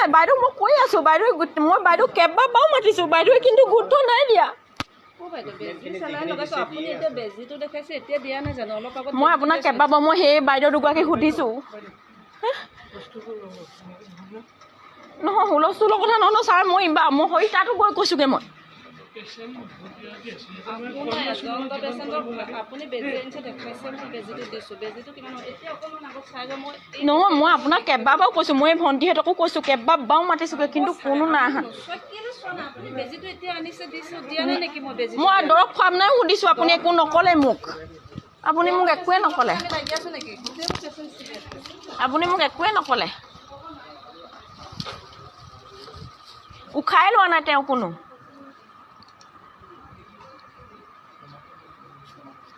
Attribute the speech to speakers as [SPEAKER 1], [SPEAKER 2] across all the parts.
[SPEAKER 1] নাই বাইদেউ মই কৈ আছোঁ বাইদেউ মই বাইদেউ কেইবাবাৰো মাতিছোঁ বাইদেৱে কিন্তু গুৰুত্ব নাই দিয়া মই আপোনাক কেইবাবাৰ মই সেই বাইদেউ দুগৰাকীক সুধিছোঁ নহয় হুলস্থুলৰ কথা নহয় ছাৰ মই মই তাতো গৈ কৈছোঁগৈ মই নহয় মই আপোনাক কেইবাবাৰো কৈছোঁ মই ভণ্টিহঁতকো কৈছোঁ কেইবাবাৰো মাতিছোঁগৈ কিন্তু কোনো নাই অহা মই দৰৱ খুৱাম নাই সুধিছোঁ আপুনি একো নক'লে মোক আপুনি মোক একোৱে নক'লে উশাই লোৱা নাই তেওঁ কোনো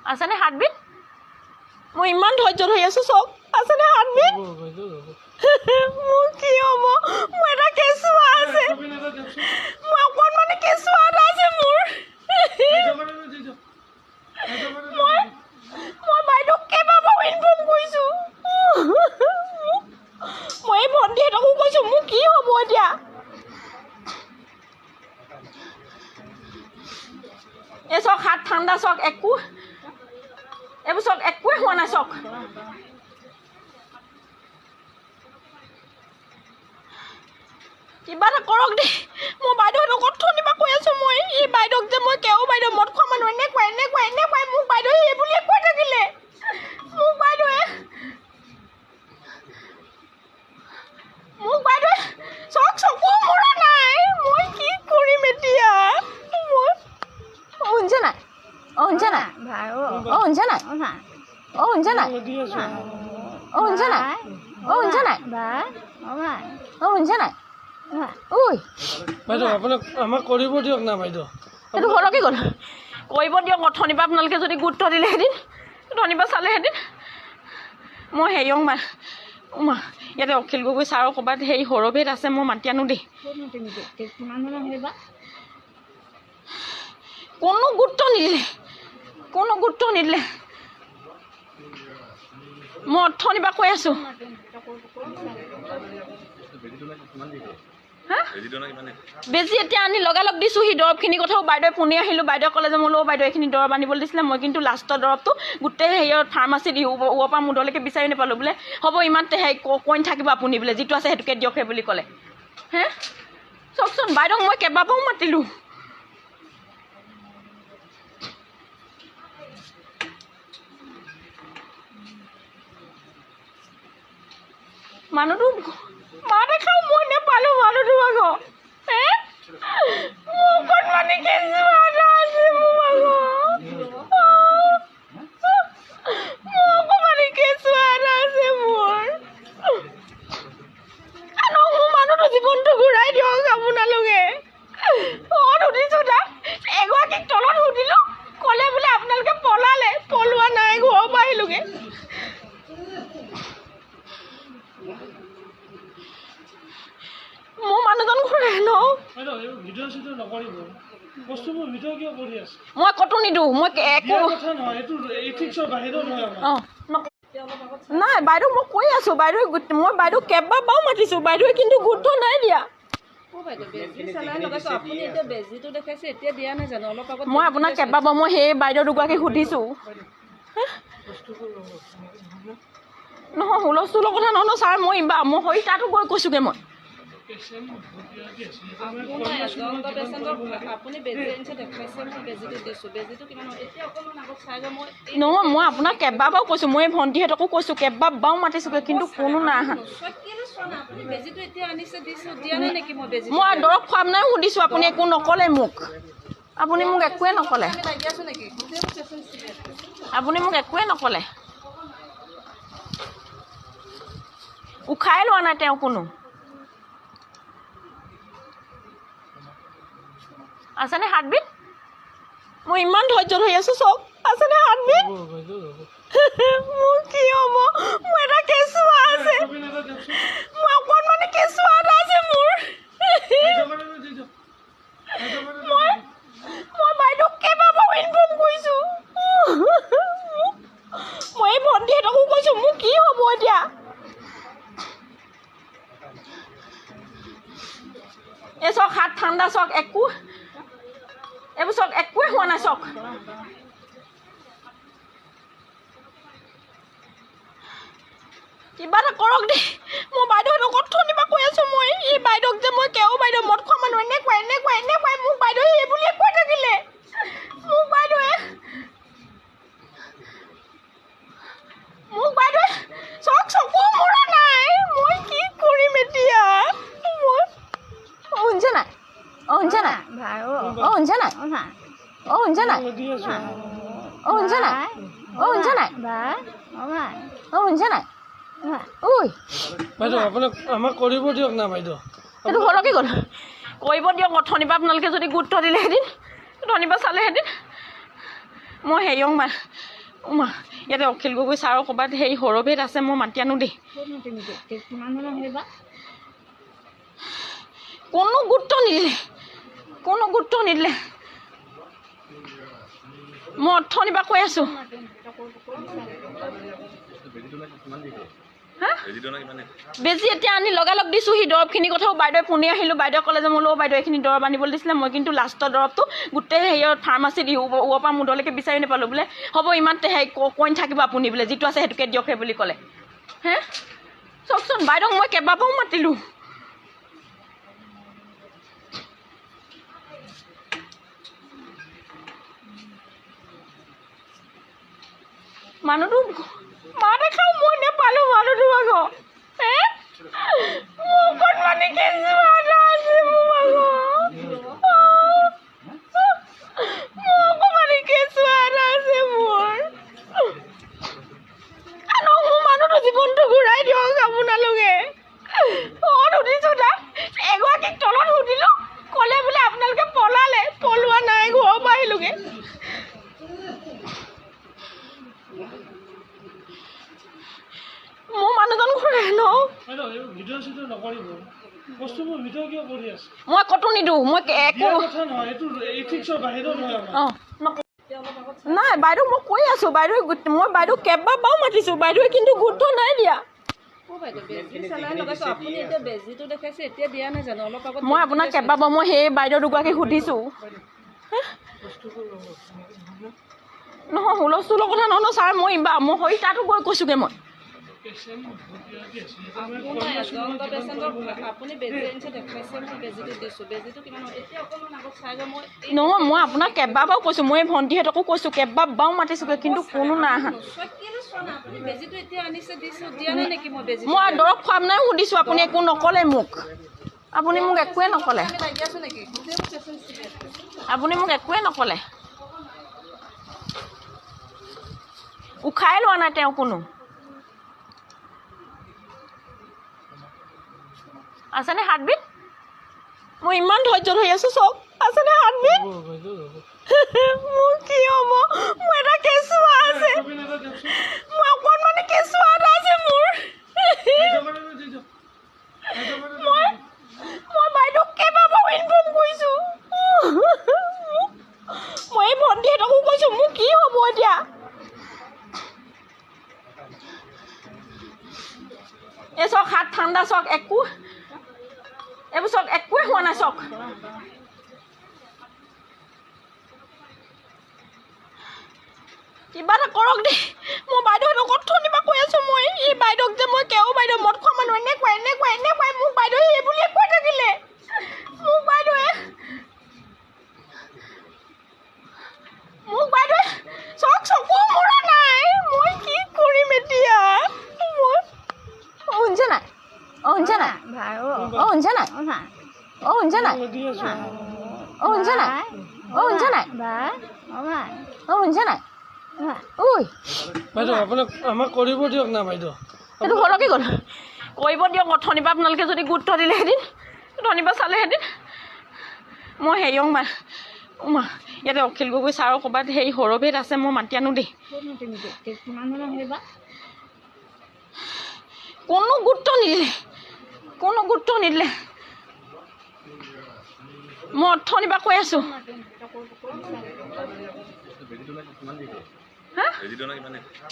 [SPEAKER 1] আছেনে হাৰ্টবিট মই ইমান ধৈৰ্য ধৰি আছোঁ চব আছেনে হাৰ্টবিট মোৰ কি হ'ব মোৰ এটা কেঁচুৱা আছে মই অকণমানি কেঁচুৱা এটা আছে মোৰ মই বাইদেউক কেইবাবাৰো ইনফৰ্ম কৰিছোঁ মই এই ভণ্টিহঁতকো কৈছোঁ মোৰ কি হ'ব এতিয়া এই চক হাত ঠাণ্ডা চক একো এইবোৰ চক একোৱে হোৱা নাই চক কিবা এটা কৰক দেই মই বাইদেউহঁতক অথনিৰ পৰা কৈ আছোঁ মই এই বাইদেউক যে মই কেও বাইদেউ মদ খোৱা মানুহ এনেকুৱাই মোক বাইদেৱে এই বুলিয়ে কৈ থাকিলে মোক বাইদেৱে চক চকু মৰা নাই মই কি কৰিম এতিয়া শুনিছে নাই শুনিছে নাই ঐ
[SPEAKER 2] বাইদেউ আপোনাক আমাক কৰিব দিয়ক না বাইদেউ
[SPEAKER 1] সেইটো সৰকি গ'ল কৰিব দিয়ক অথনিৰ পৰা আপোনালোকে যদি গুৰুত্ব দিলেহেঁতেন অথনিৰ পৰা চালেহেঁতেন মই হেৰিয়ক ইয়াতে অখিল গগৈ ছাৰৰ ক'ৰবাত হেৰি সৰভেদ আছে মই মাতি আনো দেই কোনো গুৰুত্ব নিদিলে মই অথনিৰ পৰা কৈ আছোঁ বেজি এতিয়া আনি লগালগ দিছোঁ সি দৰৱখিনিৰ কথাও বাইদেৱে পুনে আহিলোঁ বাইদেৱে ক'লে যে মই ল' বাইদেউ এইখিনি দৰৱ আনিবলৈ দিছিলে মই কিন্তু লাষ্টৰ দৰৱটো গোটেই হেৰিয়ৰ ফাৰ্মাচীত ওপৰৰ পৰা মুধলৈকে বিচাৰি নাপালোঁ বোলে হ'ব ইমান হেৰি কইন থাকিব আপুনি বোলে যিটো আছে সেইটোকে দিয়ক সেই বুলি ক'লে চাওকচোন বাইদেউক মই কেইবাবাৰো মাতিলোঁ মানুহটো মা দেখাও মই নেপালোঁ মানুহটো আকৌ মোৰ অকণমানি কেঁচুৱা এটা আছে মোৰ মানুহটো জীৱনটো ঘূৰাই দিয়ক আপোনালোকে সুধিছোঁ তাক এগৰাকীক তলত সুধিলোঁ ক'লে বোলে আপোনালোকে পলোৱা নাই ঘৰৰ পৰা আহিলোগৈ মোৰ মানুহজন ঘূৰাই ন মই ক'তো নিদিওঁ মই একো নাই বাইদেউ মই কৈ আছোঁ মই বাইদেউ কেইবাবাৰো মাতিছোঁ বাইদেৱে কিন্তু গুৰুত্ব নাই দিয়া মই আপোনাক কেইবাবাৰ মই সেই বাইদেউ দুগৰাকীক সুধিছোঁ নহয় হুলস্থুলৰ কথা নহয় ছাৰ মই তাতো গৈ কৈছোঁগৈ মই নহয় মই আপোনাক কেইবাবাৰো কৈছোঁ মই ভণ্টিহঁতকো কৈছোঁ কেইবাবাৰো মাতিছোঁগৈ কিন্তু কোনো নাই অহা মই দৰৱ খুৱাম নাই সুধিছোঁ আপুনি একো নক'লে মোক একোৱে নক'লে উশাই লোৱা নাই তেওঁ কোনো আছেনে হাৰ্টবিট মই ইমান ধৈৰ্য ধৰি আছোঁ চব আছেনে হাৰ্টবিট মোৰ কি হ'ব মোৰ এটা কেঁচুৱা আছে মই অকণমানি কেঁচুৱা এটা আছে মোৰ মই বাইদেউক কেইবাবাৰো ইনফৰ্ম কৰিছোঁ মই এই ভণ্টিহঁতকো কৈছোঁ মোৰ কি হ'ব এতিয়া এই চাওক হাত ঠাণ্ডা চাওক একো এইবোৰ চাওক একোৱে হোৱা নাই চাওক কিবা এটা কৰক দেই মই বাইদেউহঁতক অথনিৰ পৰা কৈ আছোঁ মই এই বাইদেউক যে মই কেও বাইদেউ মদ খোৱা মানুহ এনেকুৱাই মোক বাইদেৱে এই বুলিয়ে কৈ থাকিলে মোক বাইদেৱে চাওক চকু মৰা নাই মই কি কৰিম এতিয়া মই শুনিছে নাই শুনিছে নাই শুনিছে নাই শুনিছে নাই
[SPEAKER 2] দি আছো
[SPEAKER 1] শুনিছে নাই শুনিছে নাই শুনিছে নাই ঐ
[SPEAKER 2] বাইদেউ আপোনাক আমাক কৰিব দিয়ক না বাইদেউ
[SPEAKER 1] এইটো সৰহকৈ গ'ল কৰিব দিয়ক অথনিৰ পৰা আপোনালোকে যদি গুৰুত্ব দিলেহেঁতেন অথনিৰ পৰা চালেহেঁতেন মই হেৰিয়ক মা ইয়াতে অখিল গগৈ ছাৰৰ ক'ৰবাত হেৰি সৰভেদ আছে মই মাতি আনো দেই কোনো গুৰুত্ব নিদিলে মই অথনিৰ পৰা কৈ আছোঁ বেজি এতিয়া আনি লগালগ দিছোঁ সি দৰৱখিনি কথাও বাইদেৱে পুনি আহিলোঁ বাইদেৱে ক'লে যে মোলৈ বাইদেউ এইখিনি দৰৱ আনিবলৈ দিছিলে মই কিন্তু লাষ্টৰ দৰৱটো গোটেই হেৰিয়ত ফাৰ্মাচীত ওপৰৰ পৰা মুডলৈকে বিচাৰি নাপালোঁ বোলে হ'ব ইমান হেৰি কইন থাকিব আপুনি বোলে যিটো আছে সেইটোকে দিয়ক সেই বুলি ক'লে হে চাওকচোন বাইদেউক মই কেইবাবাৰো মাতিলোঁ মানুহটো মা দেখাও মই নেপালোঁ মানুহটো আকৌ হে মোৰ অকণমানি কেঁচুৱা এটা আছে মোৰ অকণমানি কেঁচুৱা এটা আছে মোৰ মানুহটো জীৱনটো ঘূৰাই দিয়ক আপোনালোকে সুধিছোঁ তাক এগৰাকীক তলত সুধিলোঁ ক'লে বোলে আপোনালোকে পলোৱা নাই ঘৰৰ পৰা আহিলোগৈ মোৰ মানুহজন ঘূৰাই ন
[SPEAKER 2] ভিডিঅ' চিডিঅ' নকৰিব বস্তুবোৰ ভিডিঅ' কিয় কৰি আছে
[SPEAKER 1] মই ক'তো নিদিওঁ মই একো
[SPEAKER 2] কথা নহয় এইটো এথিক্সৰ বাহিৰত হয়
[SPEAKER 1] নাই বাইদেউ মই কৈ আছোঁ মই বাইদেউ কেইবাবাৰো মাতিছোঁ বাইদেৱে কিন্তু গুৰুত্ব নাই দিয়া মই আপোনাক কেইবাবাৰ মই সেই বাইদেউ দুগৰাকীক সুধিছোঁ নহয় হুলস্থুলৰ কথা নহয় ছাৰ মই সেই তাতো গৈ কৈছোঁগৈ মই নহয় মই আপোনাক কেইবাবাৰো কৈছোঁ মই ভণ্টিহঁতকো কৈছোঁ কেইবাবাৰো মাতিছোঁগৈ কিন্তু কোনো নাই অহা মই দৰৱ খুৱাম নাই সুধিছোঁ আপুনি একো নক'লে মোক একোৱে নক'লে উশাই লোৱা নাই তেওঁ কোনো আছেনে হাৰ্টবিট মই ইমান ধৈৰ্য ধৰি আছোঁ চাওক আছেনে হাৰ্টবিট মোৰ কি হ'ব মোৰ এটা কেঁচুৱা আছে মই অকণমানি কেঁচুৱা এটা আছে মোৰ মই বাইদেউক কেইবাবাৰো ইনফৰ্ম কৰিছোঁ মই এই ভণ্টিহঁতকো কৈছোঁ মোৰ কি হ'ব এতিয়া এই চাওক হাত ঠাণ্ডা চাওক একো এইবোৰ চাওক একোৱে হোৱা নাই চাওক কিবা এটা কৰক দেই মই বাইদেউহঁতক অথনিৰ পৰা কৈ আছোঁ মই এই বাইদেউক যে মই কেও বাইদেউ মদ খোৱা মানুহ এনেকুৱাই মোক বাইদেৱে এই বুলিয়ে কৈ থাকিলে মোক বাইদেৱে চাওক চকু মৰা নাই মই কি কৰিম এতিয়া শুনিছে নাই শুনিছে নাই শুনিছে নাই শুনিছে নাই
[SPEAKER 2] দি আছো
[SPEAKER 1] শুনিছে নাই শুনিছে নাই শুনিছে নাই ঐ
[SPEAKER 2] বাইদেউ আপোনাক আমাক কৰিব দিয়ক না বাইদেউ
[SPEAKER 1] এইটো সৰহকৈ গ'ল কৰিব দিয়ক অথনিৰ পৰা আপোনালোকে যদি গুৰুত্ব দিলেহেঁতেন অথনিৰ পৰা চালেহেঁতেন মই হেৰিয়ক মা ইয়াতে অখিল গগৈ ছাৰৰ ক'ৰবাত হেৰি সৰভেদ আছে মই মাতি আনো দেই কোনো গুৰুত্ব নিদিলে মই অথনিৰ পৰা কৈ আছোঁ হা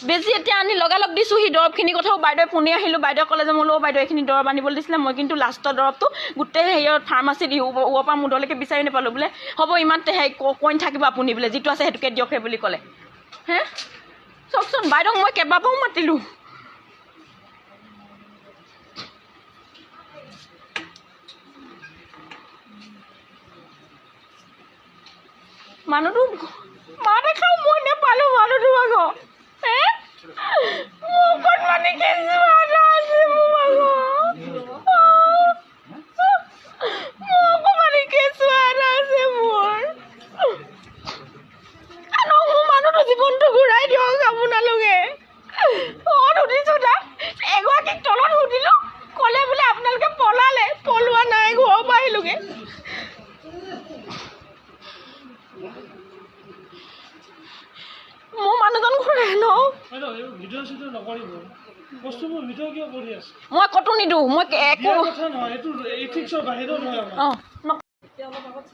[SPEAKER 1] বেজি এতিয়া আনি লগালগ দিছোঁ সি দৰৱখিনি কথাও বাইদেৱে পুনি আহিলোঁ বাইদেৱে ক'লে যে মোলৈ বাইদেউ এইখিনি দৰৱ আনিবলৈ দিছিলে মই কিন্তু লাষ্টৰ দৰৱটো গোটেই হেৰিয়ত ফাৰ্মাচীত ওপৰৰ পৰা মুডলৈকে বিচাৰি নাপালোঁ বোলে হ'ব ইমান হেৰি কইন থাকিব আপুনি বোলে যিটো আছে সেইটোকে দিয়ক সেই বুলি ক'লে হে চাওকচোন বাইদেউক মই কেইবাবাৰো মাতিলোঁ মানুহটো মা দেখাও মই নেপালোঁ মানুহটো আকৌ হে মোৰ অকণমানি কেঁচুৱা এটা আছে মোৰ অকণমানি কেঁচুৱা এটা আছে মোৰ মানুহটো জীৱনটো ঘূৰাই দিয়ক আপোনালোকে সুধিছোঁ তাক এগৰাকীক তলত সুধিলোঁ ক'লে বোলে আপোনালোকে পলালে পলোৱা নাই ঘৰৰ পৰা আহিলোগৈ মোৰ মানুহজন ঘূৰাই ন মই ক'তো নিদিওঁ মই একো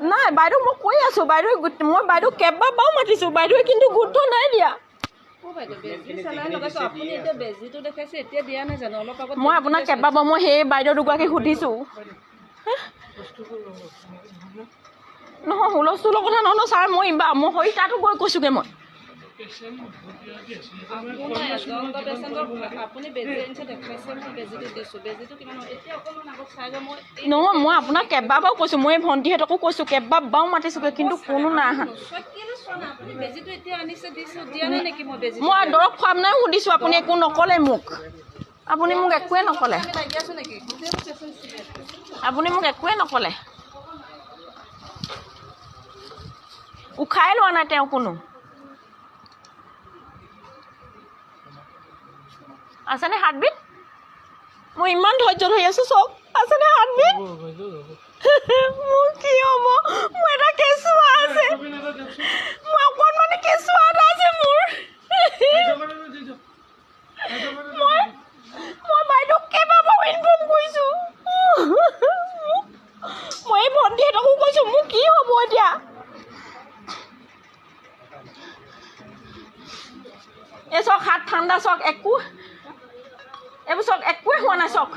[SPEAKER 1] নাই বাইদেউ মই কৈ আছোঁ বাইদেউ মই বাইদেউ কেইবাবাৰো মাতিছোঁ বাইদেৱে কিন্তু গুৰুত্ব নাই দিয়া মই আপোনাক কেইবাবাৰ মই সেই বাইদেউ দুগৰাকীক সুধিছোঁ নহয় হুলস্থুলৰ কথা নহয় ছাৰ মই মই তাতো গৈ কৈছোঁগৈ মই নহয় মই আপোনাক কেইবাবাৰো কৈছোঁ মই ভণ্টিহঁতকো কৈছোঁ কেইবাবাৰো মাতিছোঁগৈ কিন্তু কোনো নাই অহা মই দৰৱ খুৱাম নাই সুধিছোঁ আপুনি একো নক'লে মোক আপুনি মোক একোৱে নক'লে উশাই লোৱা নাই তেওঁ কোনো আছেনে হাৰ্টবিট মই ইমান ধৈৰ্য ধৰি আছোঁ চব আছেনে হাৰ্টবিট মোৰ কি হ'ব মোৰ এটা কেঁচুৱা আছে মই অকণমানি কেঁচুৱা এটা আছে মোৰ মই বাইদেউক কেইবাবাৰো ইনফৰ্ম কৰিছোঁ মই এই ভণ্টিহঁতকো কৈছোঁ মোৰ কি হ'ব এতিয়া এই চাওক হাত ঠাণ্ডা চাওক একো এইবোৰ চাওক একোৱে হোৱা নাই চাওক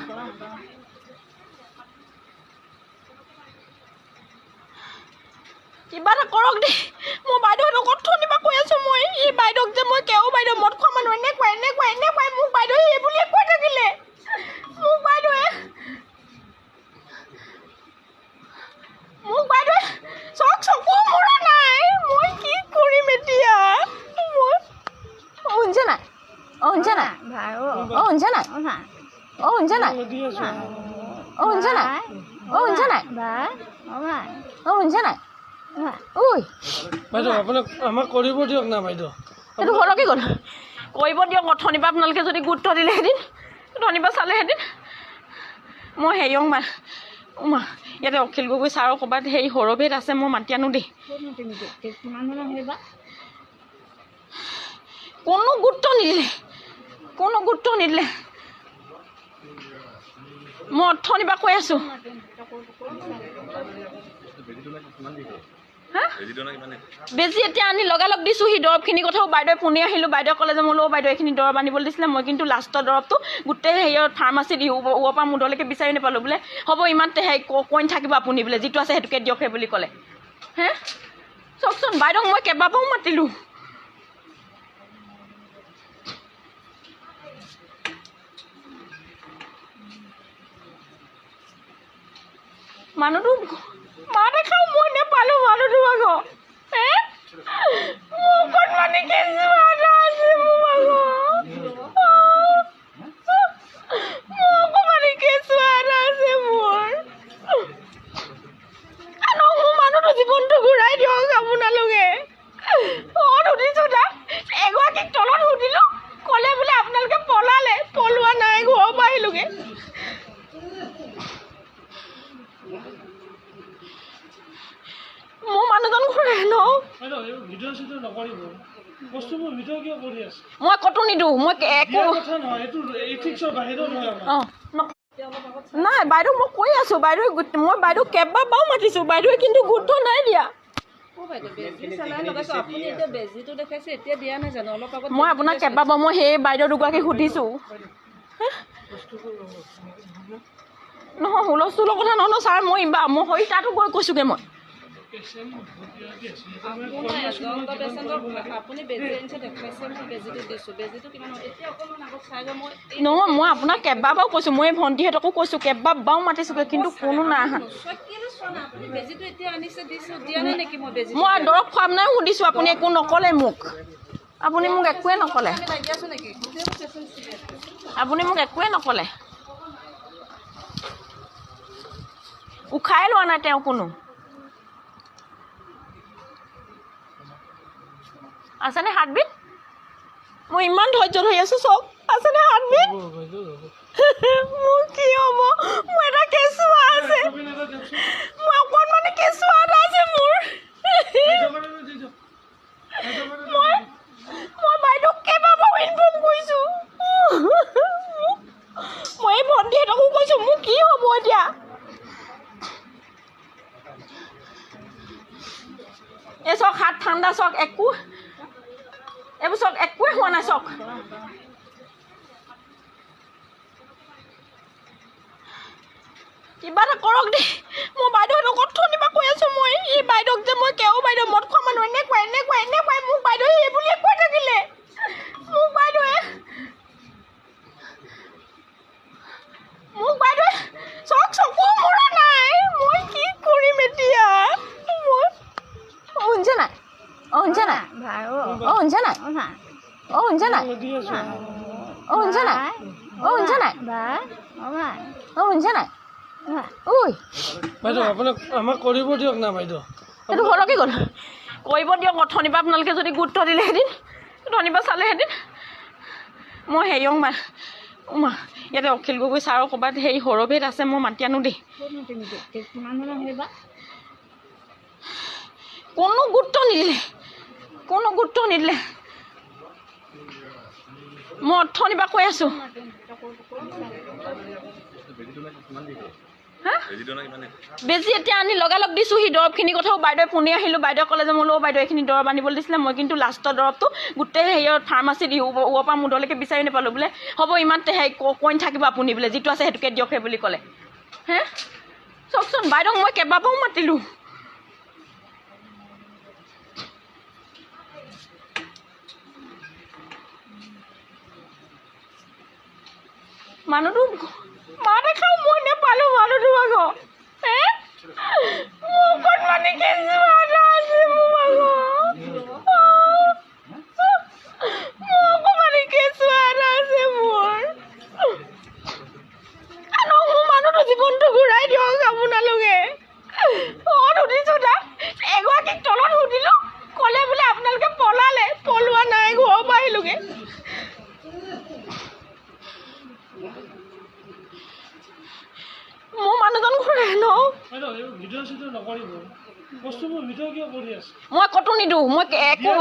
[SPEAKER 1] কিবা এটা কৰক দেই মই বাইদেউহঁতক অথনিৰ পৰা কৈ আছোঁ মই এই বাইদেউক যে মই কেও বাইদেউ মদ খোৱা মানুহ এনেকুৱাই মোক বাইদেৱে এই বুলিয়ে কৈ থাকিলে মোক বাইদেৱে চাওক চকু মৰা নাই মই কি কৰিম এতিয়া মই শুনিছে নাই শুনিছে নাই শুনিছে নাই শুনিছে নাই শুনিছে নাই ঐ
[SPEAKER 2] বাইদেউ আপোনাক আমাক কৰিব দিয়ক না বাইদেউ
[SPEAKER 1] সেইটো ঘৰলৈকে গ'ল কৰিব দিয়ক অথনিৰ পৰা আপোনালোকে যদি গুৰুত্ব দিলেহেঁতেন অথনিৰ পৰা চালেহেঁতেন মই হেৰিয়ক ইয়াতে অখিল গগৈ ছাৰৰ ক'ৰবাত হেৰি সৰভেদ আছে মই মাতি আনো দেই কোনো গুৰুত্ব নিদিলে মই অথনিৰ পৰা কৈ আছোঁ বেজি এতিয়া আনি লগালগ দিছোঁ সি দৰৱখিনি কথাও বাইদেৱে পুনি আহিলোঁ বাইদেৱে ক'লে যে মোলৈ বাইদেউ এইখিনি দৰৱ আনিবলৈ দিছিলে মই কিন্তু লাষ্টৰ দৰৱটো গোটেই হেৰিয়ত ফাৰ্মাচীত ওপৰৰ পৰা মুডলৈকে বিচাৰি নাপালোঁ বোলে হ'ব ইমান হেৰি কইন থাকিব আপুনি বোলে যিটো আছে সেইটোকে দিয়ক সেই বুলি ক'লে হে চাওকচোন বাইদেউক মই কেইবাবাৰো মাতিলোঁ মানুহটো মা দেখাও মই নেপালোঁ মানুহটো আকৌ হে মোৰ অকণমানি কেঁচুৱা এটা আছে মোৰ অকণমানি কেঁচুৱা এটা আছে মোৰ মানুহটো জীৱনটো ঘূৰাই দিয়ক আপোনালোকে সুধিছোঁ তাক এগৰাকীক তলত সুধিলোঁ ক'লে বোলে আপোনালোকে পলালে পলোৱা নাই ঘৰৰ পৰা আহিলোগৈ মোৰ মানুহজন ঘূৰাই ন মই ক'তো নিদিওঁ মই একো নাই বাইদেউ মই কৈ আছোঁ বাইদেউ মই বাইদেউক কেইবাবাৰো মাতিছোঁ বাইদেৱে কিন্তু গুৰুত্ব নাই দিয়া মই আপোনাক কেইবাবাৰ মই সেই বাইদেউ দুগৰাকীক সুধিছোঁ নহয় হুলস্থুলৰ কথা নহয় ছাৰ মই মই তাতো গৈ কৈছোঁগৈ মই নহয় মই আপোনাক কেইবাবাৰো কৈছোঁ মই ভণ্টিহঁতকো কৈছোঁ কেইবাবাৰো মাতিছোঁগৈ কিন্তু কোনো নাই অহা মই দৰৱ খুৱাম নাই সুধিছোঁ আপুনি একো নক'লে মোক আপুনি মোক একোৱে নক'লে উশাই লোৱা নাই তেওঁ কোনো আছেনে হাৰ্টবিট মই ইমান ধৈৰ্য ধৰি আছোঁ চব আছেনে হাৰ্টবিট মোৰ কি হ'ব মোৰ এটা কেঁচুৱা আছে মই অকণমানে কেঁচুৱা এটা আছে মোৰ মই বাইদেউক কেইবাবাৰো ইনফৰ্ম কৰিছোঁ মই এই ভণ্টিহঁতকো কৈছোঁ মোৰ কি হ'ব এতিয়া এই চক হাত ঠাণ্ডা চক একো এইবোৰ চক একোৱে হোৱা নাই চক কিবা এটা কৰক দেই মই বাইদেউহঁতক অথনিৰ পৰা কৈ আছোঁ মই এই বাইদেউক যে মই কেও বাইদেউ মদ খোৱা মানুহ এনেকুৱাই মোক বাইদেৱে এই বুলিয়ে কৈ থাকিলে মোক বাইদেৱে চক চকু মৰা নাই মই কি কৰিম এতিয়া মই শুনিছে নাই শুনিছে নাই শুনিছে নাই শুনিছে নাই শুনিছে নাই শুনিছে নাই ঐ
[SPEAKER 2] বাইদেউ আপোনাক আমাক কৰিব দিয়ক না বাইদেউ
[SPEAKER 1] সেইটো ঘৰলৈকে গ'ল কৰিব দিয়ক অথনিৰ পৰা আপোনালোকে যদি গুৰুত্ব দিলেহেঁতেন অথনিৰ পৰা চালেহেঁতেন মই হেৰিয়ক ইয়াতে অখিল গগৈ ছাৰৰ ক'ৰবাত হেৰি সৰভেদ আছে মই মাতি আনো দেই কোনো গুৰুত্ব নিদিলে মই অথনিৰ পৰা কৈ আছোঁ বেজি এতিয়া আনি লগালগ দিছোঁ সি দৰৱখিনিৰ কথাও বাইদেৱে পুনে আহিলোঁ বাইদেৱে ক'লে যে মোলৈ বাইদেউ এইখিনি দৰৱ আনিবলৈ দিছিলে মই কিন্তু লাষ্টৰ দৰৱটো গোটেই হেৰিয়ত ফাৰ্মাচীত ওপৰৰ পৰা মুডলৈকে বিচাৰি নাপালোঁ বোলে হ'ব ইমান হেৰি কইন থাকিব আপুনি বোলে যিটো আছে সেইটোকে দিয়ক সেই বুলি ক'লে হে চাওকচোন বাইদেউক মই কেইবাবাৰো মাতিলোঁ মানুহটো মা দেখাওঁ মই নেপালোঁ মানুহটো আকৌ হে মোৰ অকণমানি কেঁচুৱা এটা আছে মোৰ অকণমানি কেঁচুৱা এটা আছে মোৰ মানুহটো জীৱনটো ঘূৰাই দিয়ক আপোনালোকে সুধিছোঁ তাক এগৰাকীক তলত সুধিলোঁ ক'লে বোলে আপোনালোকে পলোৱা নাই ঘৰৰ পৰা আহিলোগৈ মোৰ মানুহজন ঘূৰাই ন মই ক'তো নিদিওঁ মই একো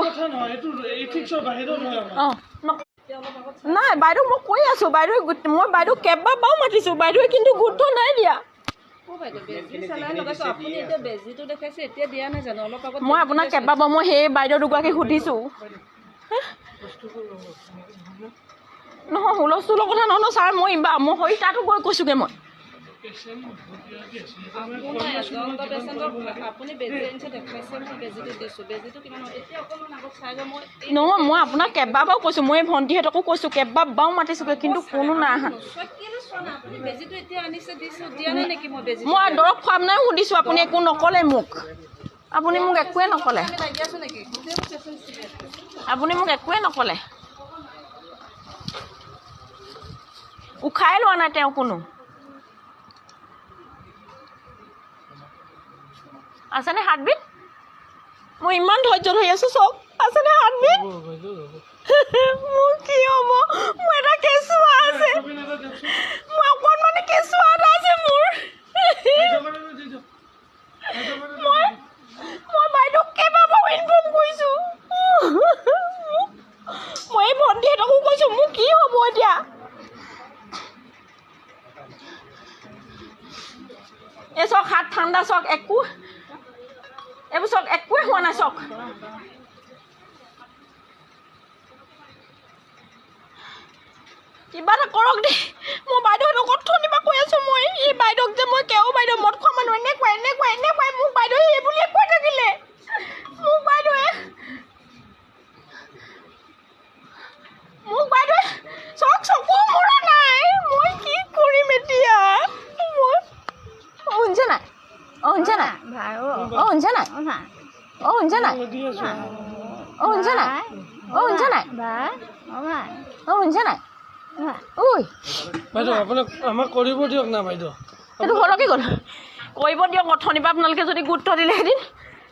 [SPEAKER 1] নাই বাইদেউ মই কৈ আছোঁ মই বাইদেউ কেইবাবাৰো মাতিছোঁ বাইদেৱে কিন্তু গুৰুত্ব নাই দিয়া মই আপোনাক কেইবাবাৰ মই সেই বাইদেউ দুগৰাকীক সুধিছোঁ নহয় হুলস্থুলৰ কথা নহয় ছাৰ মই তাতো গৈ কৈছোঁগৈ মই নহয় মই আপোনাক কেইবাবাৰো কৈছোঁ মই ভণ্টিহঁতকো কৈছোঁ কেইবাবাৰো মাতিছোঁগৈ কিন্তু কোনো নাই অহা মই দৰৱ খুৱাম নাই সুধিছোঁ আপুনি একো নক'লে মোক একোৱে নক'লে উশাই লোৱা নাই তেওঁ কোনো আছেনে হাৰ্টবিট মই ইমান ধৈৰ্য ধৰি আছোঁ চব আছেনে হাৰ্টবিট মোৰ কি হ'ব মোৰ এটা কেঁচুৱা আছে মই অকণমানি কেঁচুৱা এটা আছে মোৰ মই বাইদেউক কেইবাবাৰো ইনফৰ্ম কৰিছোঁ মই এই ভণ্টিহঁতকো কৈছোঁ মোৰ কি হ'ব এতিয়া এই চক হাত ঠাণ্ডা চক একো এইবোৰ চাওক একোৱে হোৱা নাই চাওক কিবা এটা কৰক দেই মই বাইদেউহঁতক অথনিৰ পৰা কৈ আছোঁ মই এই বাইদেউক যে মই কেও বাইদেউ মদ খোৱা মানুহ এনেকুৱাই মোক বাইদেৱে এই বুলিয়ে কৈ থাকিলে মোক বাইদেৱে চাওক চকু মৰা নাই মই কি কৰিম এতিয়া মই শুনিছে নাই শুনিছে নাই শুনিছে নাই শুনিছে নাই
[SPEAKER 2] দি আছো
[SPEAKER 1] শুনিছে নাই শুনিছে নাই শুনিছে নাই ঐ
[SPEAKER 2] বাইদেউ আপোনাক আমাক কৰিব দিয়ক না বাইদেউ
[SPEAKER 1] এইটো সৰকি গ'ল কৰিব দিয়ক অথনিৰ পৰা আপোনালোকে যদি গুৰুত্ব দিলেহেঁতেন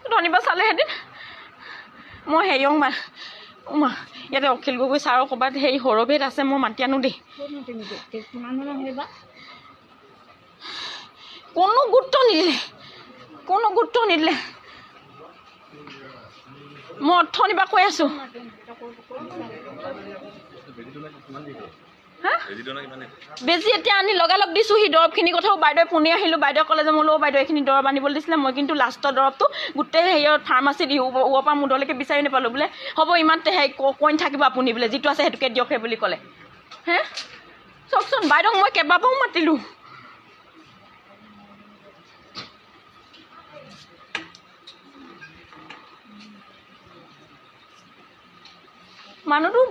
[SPEAKER 1] অথনিৰ পৰা চালেহেঁতেন মই হেৰিয়ক মা ইয়াতে অখিল গগৈ ছাৰৰ ক'ৰবাত হেৰি সৰভেদ আছে মই মাতি আনো দেই কোনো গুৰুত্ব নিদিলে মই অথনিৰ পৰা কৈ আছোঁ বেজি এতিয়া আনি লগালগ দিছোঁ সি দৰৱখিনিৰ কথাও বাইদেৱে পুনি আহিলোঁ বাইদেৱে ক'লে যে মোলৈ বাইদেউ এইখিনি দৰৱ আনিবলৈ দিছিলে মই কিন্তু লাষ্টৰ দৰৱটো গোটেই হেৰিয়ত ফাৰ্মাচীত ওপৰৰ পৰা মুধলৈকে বিচাৰি নাপালোঁ বোলে হ'ব ইমান হেৰি কইন থাকিব আপুনি বোলে যিটো আছে সেইটোকে দিয়ক সেই বুলি ক'লে হে চাওকচোন বাইদেউক মই কেইবাবাৰো মাতিলোঁ মানুহটো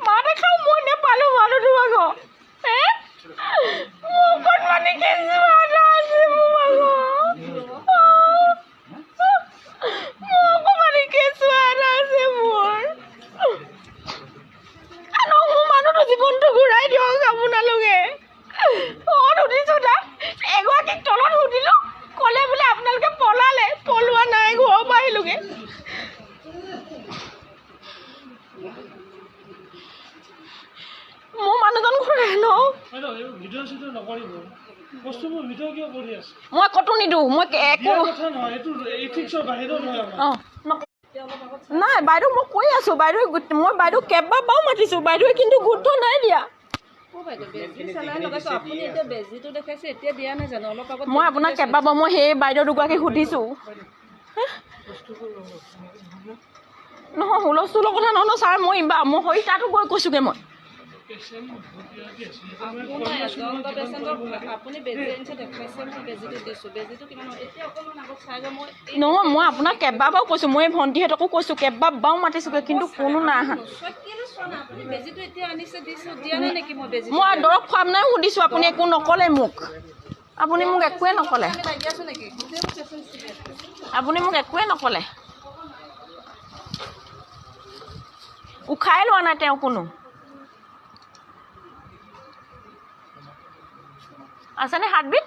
[SPEAKER 1] মা দেখাও মই নেপালোঁ মানুহটো আকৌ হে মোৰ ওপৰত মানে কেঁচুৱা এটা আছে মোৰ অকণমানি কেঁচুৱা এটা আছে মোৰ মানুহটো জীৱনটো ঘূৰাই দিয়ক আপোনালোকে সুধিছোঁ তাক এগৰাকীক তলত সুধিলোঁ ক'লে বোলে আপোনালোকে পলোৱা নাই ঘৰৰ পৰা আহিলোগৈ মোৰ মানুহজন ঘূৰাই ন
[SPEAKER 2] ভিডিঅ' চিডিঅ' নকৰিব বস্তুবোৰ ভিডিঅ' কিয় কৰি আছে
[SPEAKER 1] মই ক'তো নিদিওঁ মই একো
[SPEAKER 2] কথা নহয় এইটো এথিক্সৰ বাহিৰত নহয়
[SPEAKER 1] নাই বাইদেউ মই কৈ আছোঁ মই বাইদেউ কেইবাবাৰো মাতিছোঁ বাইদেৱে কিন্তু গুৰুত্ব নাই দিয়া মই আপোনাক কেইবাবাৰ মই সেই বাইদেউ দুগৰাকীক সুধিছোঁ নহয় হুলস্থুলৰ কথা নহয় ছাৰ মই সেই তাতো গৈ কৈছোঁগৈ মই নহয় মই আপোনাক কেইবাবাৰো কৈছোঁ মই ভণ্টিহঁতকো কৈছোঁ কেইবাবাৰো মাতিছোঁগৈ কিন্তু কোনো নাই অহা মই দৰৱ খুৱাম নাই সুধিছোঁ আপুনি একো নক'লে মোক আপুনি মোক একোৱে নক'লে উশাই লোৱা নাই তেওঁ কোনো আছেনে হাৰ্টবিট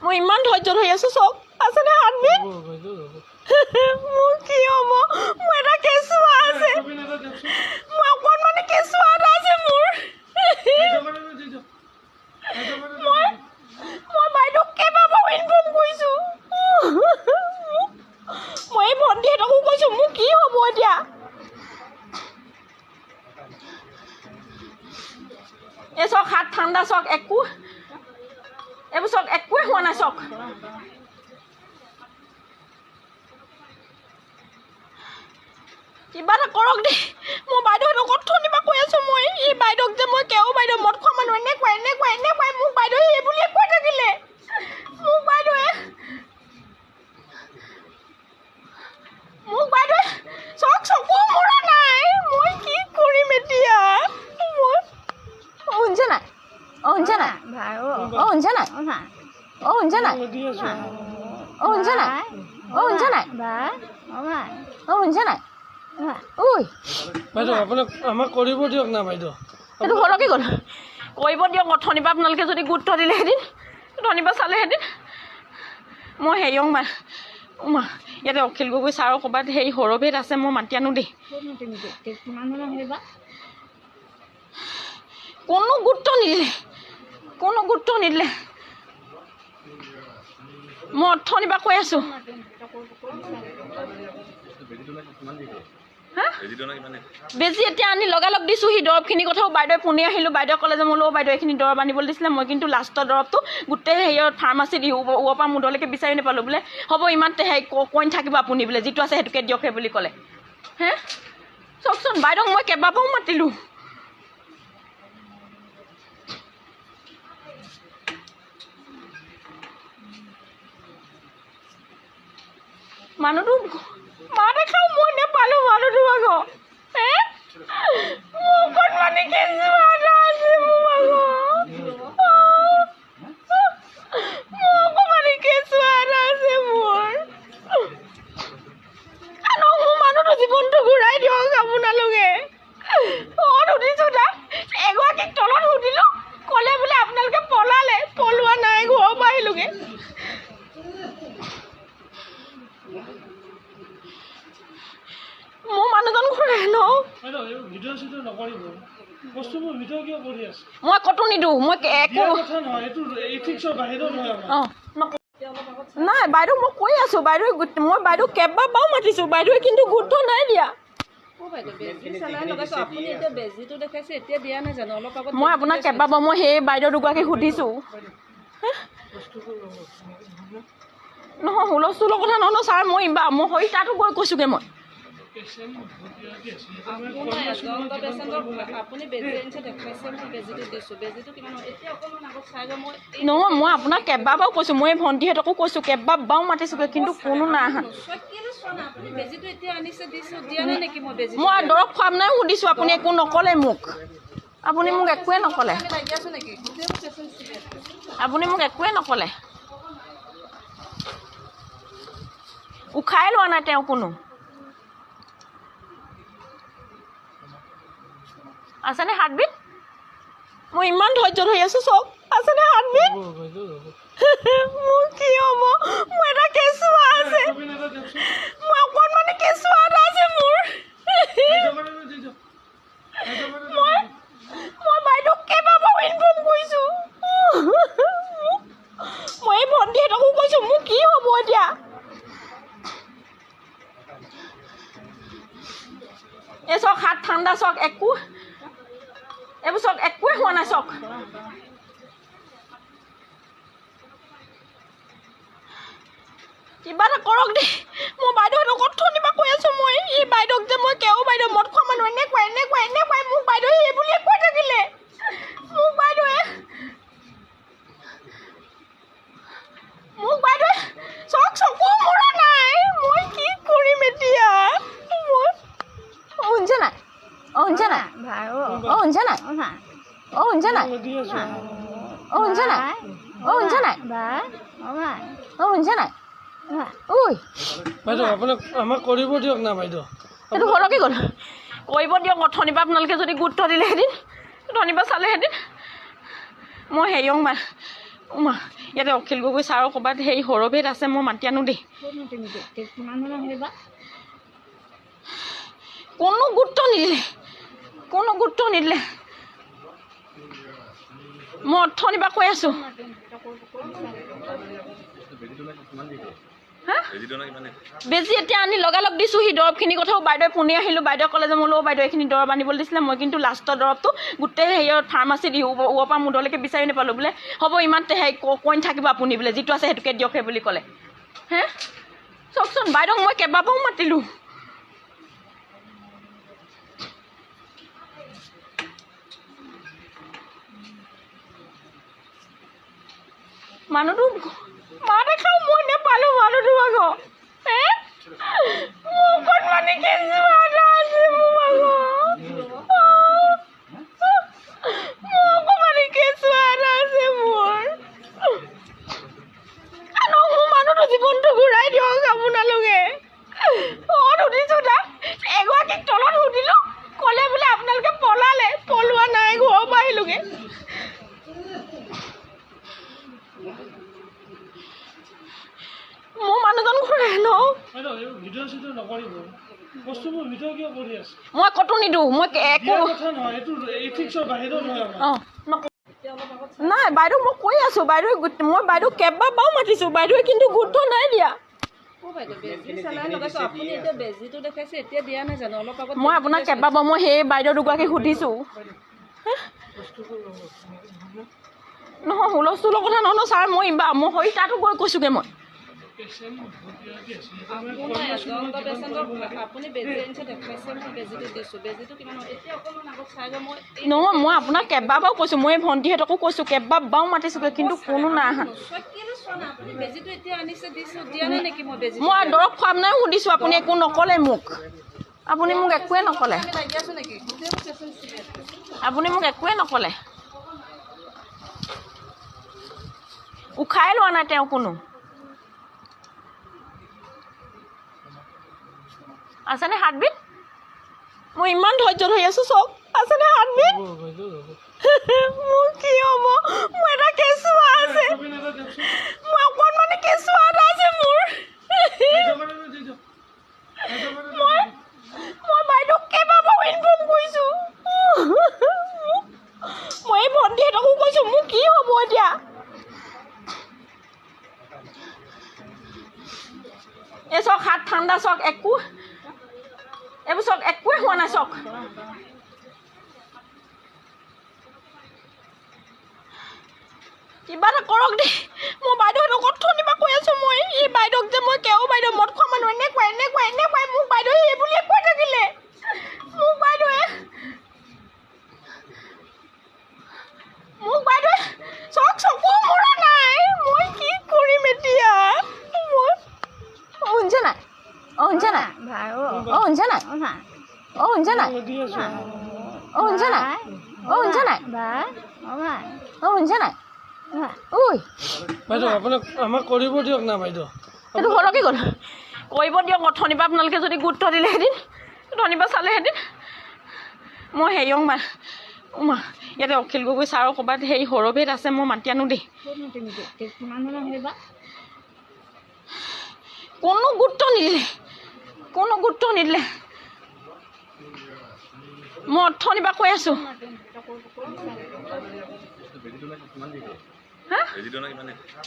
[SPEAKER 1] মই ইমান ধৈৰ্য ধৰি আছোঁ চাওক আছেনে হাৰ্টবিট মোৰ কি হ'ব মোৰ এটা কেঁচুৱা আছে মই অকণমানি কেঁচুৱা এটা আছে মোৰ মই বাইদেউক কেইবাবাৰো ইনফৰ্ম কৰিছোঁ মই এই ভণ্টিহঁতকো কৈছোঁ মোৰ কি হ'ব এতিয়া এই চাওক হাত ঠাণ্ডা চাওক এইবোৰ চাওক একোৱে হোৱা নাই চাওক কিবা এটা কৰক দেই মই বাইদেউহঁতক অথনিৰ পৰা কৈ আছোঁ মই এই বাইদেউক যে মই কেও বাইদেউ মদ খোৱা মানুহ এনেকুৱাই মোক বাইদেৱে এই বুলিয়ে কৈ থাকিলে মোক বাইদেৱে চাওক চকু মৰা নাই মই কি কৰিম এতিয়া শুনিছে নাই শুনিছে নাই শুনিছে নাই শুনিছে নাই
[SPEAKER 2] দি আছো
[SPEAKER 1] শুনিছে নাই শুনিছে নাই শুনিছে নাই ঐ
[SPEAKER 2] বাইদেউ আপোনাক আমাক কৰিব দিয়ক না বাইদেউ
[SPEAKER 1] এইটো সৰকি গ'ল কৰিব দিয়ক অথনিৰ পৰা আপোনালোকে যদি গুৰুত্ব দিলেহেঁতেন অথনিৰ পৰা চালেহেঁতেন মই হেৰিয়ক মা ইয়াতে অখিল গগৈ ছাৰৰ ক'ৰবাত হেৰি সৰভেদ আছে মই মাতি আনো দেই কোনো গুৰুত্ব নিদিলে মই অথনিৰ পৰা কৈ আছোঁ হা বেজি এতিয়া আনি লগালগ দিছোঁ সি দৰৱখিনি কথাও বাইদেৱে পুনি আহিলোঁ বাইদেৱে ক'লে যে মই বোলো বাইদেউ এইখিনি দৰৱ আনিবলৈ দিছিলে মই কিন্তু লাষ্টৰ দৰৱটো গোটেই হেৰিয়ত ফাৰ্মাচীত ওপৰৰ পৰা মুধলৈকে বিচাৰি নাপালোঁ বোলে হ'ব ইমান হেৰি কইন থাকিব আপুনি বোলে যিটো আছে সেইটোকে দিয়ক সেই বুলি ক'লে হে চাওকচোন বাইদেউক মই কেইবাবাৰো মাতিলোঁ মানুহটো মা দেখাও মই নেপালোঁ মানুহটো আকৌ হে মোৰ ওপৰত মানে কেঁচুৱা এটা আছে মোৰ অকণমানি কেঁচুৱা এটা আছে মোৰ মানুহটো জীৱনটো ঘূৰাই দিয়ক আপোনালোকে সুধিছোঁ তাক এগৰাকীক তলত সুধিলোঁ ক'লে বোলে আপোনালোকে পলালে পলোৱা নাই ঘৰৰ পৰা আহিলোগৈ মোৰ মানুহজন ঘূৰাই ন মই ক'তো নিদিওঁ মই একো নাই বাইদেউ মই কৈ আছোঁ বাইদেউ মই বাইদেউ কেইবাবাৰো মাতিছোঁ বাইদেৱে কিন্তু গুৰুত্ব নাই দিয়া মই আপোনাক কেইবাবাৰো মই সেই বাইদেউ দুগৰাকীক সুধিছোঁ নহয় হুলস্থুলৰ কথা নহয় ছাৰ মই সেই তাতো গৈ কৈছোঁগৈ মই নহয় মই আপোনাক কেইবাবাৰো কৈছোঁ মই ভণ্টিহঁতকো কৈছোঁ কেইবাবাৰো মাতিছোঁগৈ কিন্তু কোনো নাই অহা মই দৰৱ খুৱাম নাই সুধিছোঁ আপুনি একো নক'লে মোক আপুনি মোক একোৱে নক'লে উশাই লোৱা নাই তেওঁ কোনো আছেনে হাৰ্টবিট মই ইমান ধৈৰ্য ধৰি আছোঁ চব আছেনে হাৰ্টবিট মোৰ কি হ'ব মোৰ এটা কেঁচুৱা আছে মই অকণমানি কেঁচুৱা এটা আছে মোৰ মই বাইদেউক কেইবাবাৰো ইনফৰ্ম কৰিছোঁ মই এই ভণ্টিহঁতকো কৈছোঁ মোৰ কি হ'ব এতিয়া এই চাওক হাত ঠাণ্ডা চাওক একো এইবোৰ চাওক একোৱে হোৱা নাই চাওক কিবা এটা কৰক দেই মই বাইদেউহঁতক অথনিৰ পৰা কৈ আছোঁ মই এই বাইদেউক যে মই কেও বাইদেউ মদ খোৱা মানুহ এনেকুৱাই মোক বাইদেৱে এই বুলিয়ে কৈ থাকিলে মোক বাইদেৱে চাওক চকু মৰা নাই মই কি কৰিম এতিয়া শুনিছে নাই শুনিছে নাই শুনিছে নাই শুনিছে নাই শুনিছে নাই ঐ
[SPEAKER 2] বাইদেউ আপোনাক আমাক কৰিব দিয়ক না বাইদেউ
[SPEAKER 1] সেইটো ঘৰলৈকে গ'ল কৰিব দিয়ক অথনিৰ পৰা আপোনালোকে যদি গুৰুত্ব দিলেহেঁতেন অথনিৰ পৰা চালেহেঁতেন মই হেৰিয়ক ইয়াতে অখিল গগৈ ছাৰৰ ক'ৰবাত হেৰি সৰভেদ আছে মই মাতি আনো দেই কোনো গুৰুত্ব নিদিলে মই অথনিৰ পৰা কৈ আছোঁ বেজি এতিয়া আনি লগালগ দিছোঁ সি দৰৱখিনি কথাও বাইদেৱে পুনি আহিলোঁ বাইদেৱে ক'লে যে মই বোলো বাইদেউ এইখিনি দৰৱ আনিবলৈ দিছিলে মই কিন্তু লাষ্টৰ দৰৱটো গোটেই হেৰিয়ত ফাৰ্মাচীত ওপৰৰ পৰা মুধলৈকে বিচাৰি নাপালোঁ বোলে হ'ব ইমান হেৰি কইন থাকিব আপুনি বোলে যিটো আছে সেইটোকে দিয়ক সেই বুলি ক'লে হে চাওকচোন বাইদেউক মই কেইবাবাৰো মাতিলোঁ মানুহটো মা দেখাও মই নেপালোঁ মানুহটো আকৌ হে মোৰ অকণমানি কেঁচুৱা এটা আছে মোৰ অকণমানি কেঁচুৱা এটা আছে মোৰ মানুহটো জীৱনটো ঘূৰাই দিয়ক আপোনালোকে সুধিছোঁ তাক এগৰাকীক তলত সুধিলোঁ ক'লে বোলে আপোনালোকে পলালে পলোৱা নাই ঘৰৰ পৰা আহিলোগৈ মোৰ মানুহজন ঘূৰাই ন মই ক'তো নিদিওঁ মই একো নাই বাইদেউ মই কৈ আছোঁ বাইদেউ মই বাইদেউক কেইবাবাৰো মাতিছোঁ বাইদেৱে কিন্তু গুৰুত্ব নাই দিয়া মই আপোনাক কেইবাবাৰ মই সেই বাইদেউ দুগৰাকীক সুধিছোঁ নহয় হুলস্থুলৰ কথা নহয় ছাৰ মই মই তাতো গৈ কৈছোঁগৈ মই নহয় মই আপোনাক কেইবাবাৰো কৈছোঁ মই ভণ্টিহঁতকো কৈছোঁ কেইবাবাৰো মাতিছোঁগৈ কিন্তু কোনো নাই অহা মই দৰৱ খুৱাম নাই সুধিছোঁ আপুনি একো নক'লে মোক আপুনি মোক একোৱে নক'লে উশাই লোৱা নাই তেওঁ কোনো আছেনে হাৰ্টবিট মই ইমান ধৈৰ্য ধৰি আছোঁ চব আছেনে হাৰ্টবিট মোৰ কি হ'ব মোৰ এটা কেঁচুৱা আছে মই অকণমানি কেঁচুৱা এটা আছে মোৰ মই বাইদেউক কেইবাবাৰো ইনফৰ্ম কৰিছোঁ মই এই ভণ্টিহঁতকো কৈছোঁ মোৰ কি হ'ব এতিয়া এই চাওক হাত ঠাণ্ডা চাওক একো এইবোৰ চাওক একোৱে হোৱা নাই চাওক কিবা এটা কৰক দেই মই বাইদেউহঁতক অথনিৰ পৰা কৈ আছোঁ মই এই বাইদেউক যে মই কেও বাইদেউ মদ খোৱা মানুহ এনেকুৱাই মোক বাইদেৱে এই বুলিয়ে কৈ থাকিলে মোক বাইদেৱে চাওক চকু মৰা নাই মই কি কৰিম এতিয়া শুনিছে নাই শুনিছে নাই শুনিছে নাই শুনিছে নাই শুনিছে নাই শুনিছে নাই ঐ
[SPEAKER 2] বাইদেউ আপোনাক আমাক কৰিব দিয়ক না বাইদেউ
[SPEAKER 1] এইটো সৰকি গ'ল কৰিব দিয়ক অথনিৰ পৰা আপোনালোকে যদি গুৰুত্ব দিলেহেঁতেন অথনিৰ পৰা চালেহেঁতেন মই হেৰিয়ক ইয়াতে অখিল গগৈ ছাৰৰ ক'ৰবাত হেৰি সৰভেদ আছে মই মাতি আনো দেই কোনো গুৰুত্ব নিদিলে মই অথনিৰ পৰা কৈ আছোঁ